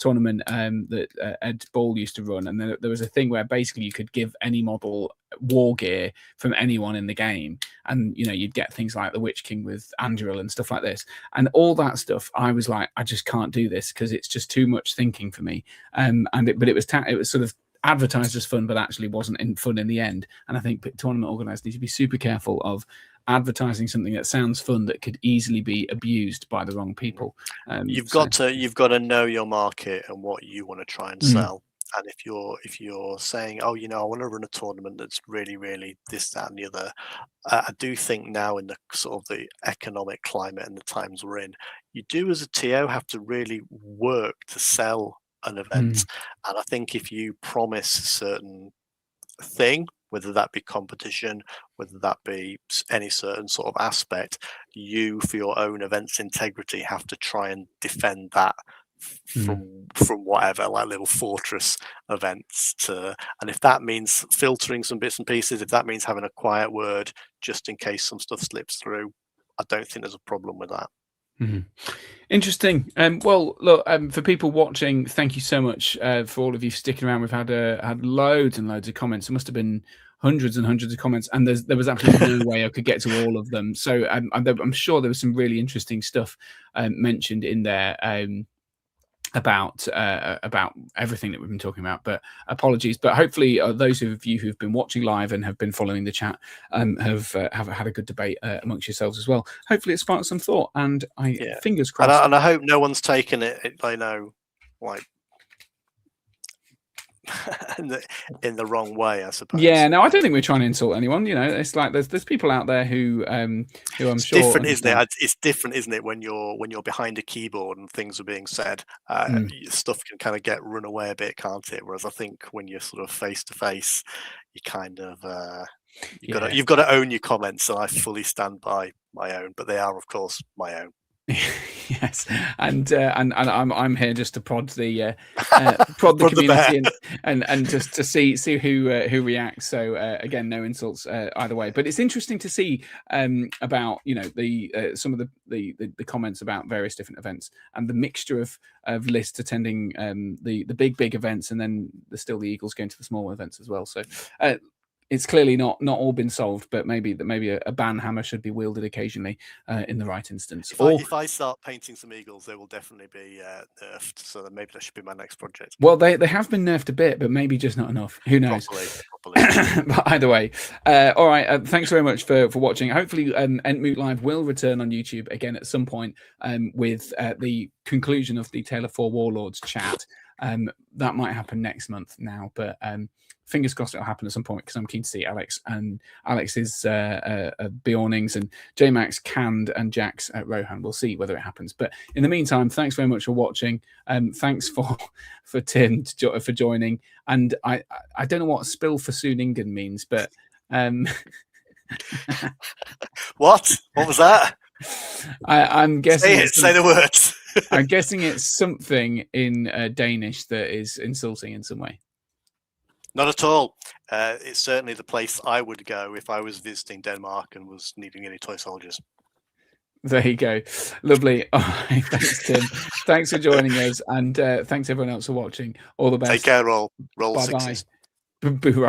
tournament that Ed Ball used to run, and there was a thing where basically you could give any model war gear from anyone in the game, and you'd get things like the Witch King with Anduril and stuff like this, and all that stuff. I was like, I just can't do this because it's just too much thinking for me. But it was sort of advertised as fun, but actually wasn't fun in the end. And I think tournament organisers need to be super careful of advertising something that sounds fun that could easily be abused by the wrong people.
You've got to know your market and what you want to try and sell. And if you're saying, oh, I want to run a tournament that's really, really this, that, and the other, I do think now in the sort of the economic climate and the times we're in, you do as a TO have to really work to sell an event. And I think if you promise a certain thing, whether that be competition, whether that be any certain sort of aspect, you, for your own event's integrity, have to try and defend that from whatever, like little fortress events and if that means filtering some bits and pieces, if that means having a quiet word just in case some stuff slips through, I don't think there's a problem with that.
Interesting. Well, look, for people watching, thank you so much for all of you sticking around. We've had loads and loads of comments. There must have been hundreds and hundreds of comments, and there was absolutely no way I could get to all of them. So I'm sure there was some really interesting stuff mentioned in there about everything that we've been talking about. But apologies. But hopefully, those of you who've been watching live and have been following the chat have had a good debate amongst yourselves as well. Hopefully, it sparked some thought. And fingers crossed.
And I hope no one's taken it. I know, like. in the wrong way, I suppose.
Yeah, no, I don't think we're trying to insult anyone. It's like there's people out there who I'm sure.
Different, isn't it? It's different, isn't it, when you're behind a keyboard and things are being said. Stuff can kind of get run away a bit, can't it? Whereas I think when you're sort of face to face, you kind of you've got to own your comments, and I fully stand by my own. But they are, of course, my own.
Yes, and I'm here just to prod the community and just to see who reacts. So again, no insults either way. But it's interesting to see about some of the comments about various different events and the mixture of lists attending the big events, and then there's still the Eagles going to the small events as well. So. It's clearly not all been solved, but maybe a ban hammer should be wielded occasionally in the right instance.
If I start painting some eagles, they will definitely be nerfed. So maybe that should be my next project.
Well, they have been nerfed a bit, but maybe just not enough. Who knows?
Properly.
But either way, all right. Thanks very much for watching. Hopefully, Entmoot Live will return on YouTube again at some point with the conclusion of the Tale of Four Warlords chat. That might happen next month now, but fingers crossed it'll happen at some point because I'm keen to see Alex and Alex's Bjornings and J-Max Canned and Jack's Rohan. We'll see whether it happens. But in the meantime, thanks very much for watching. Thanks for Tim for joining. And I don't know what Spill for Sooningen means, but
what was that?
I'm guessing
say the words.
I'm guessing it's something in Danish that is insulting in some way.
Not at all. It's certainly the place I would go if I was visiting Denmark and was needing any toy soldiers.
There you go. Lovely. All right, thanks, Tim. Thanks for joining us, and thanks everyone else for watching. All the best.
Take care, roll
Bye-bye.
sixes.
Boo-hoo.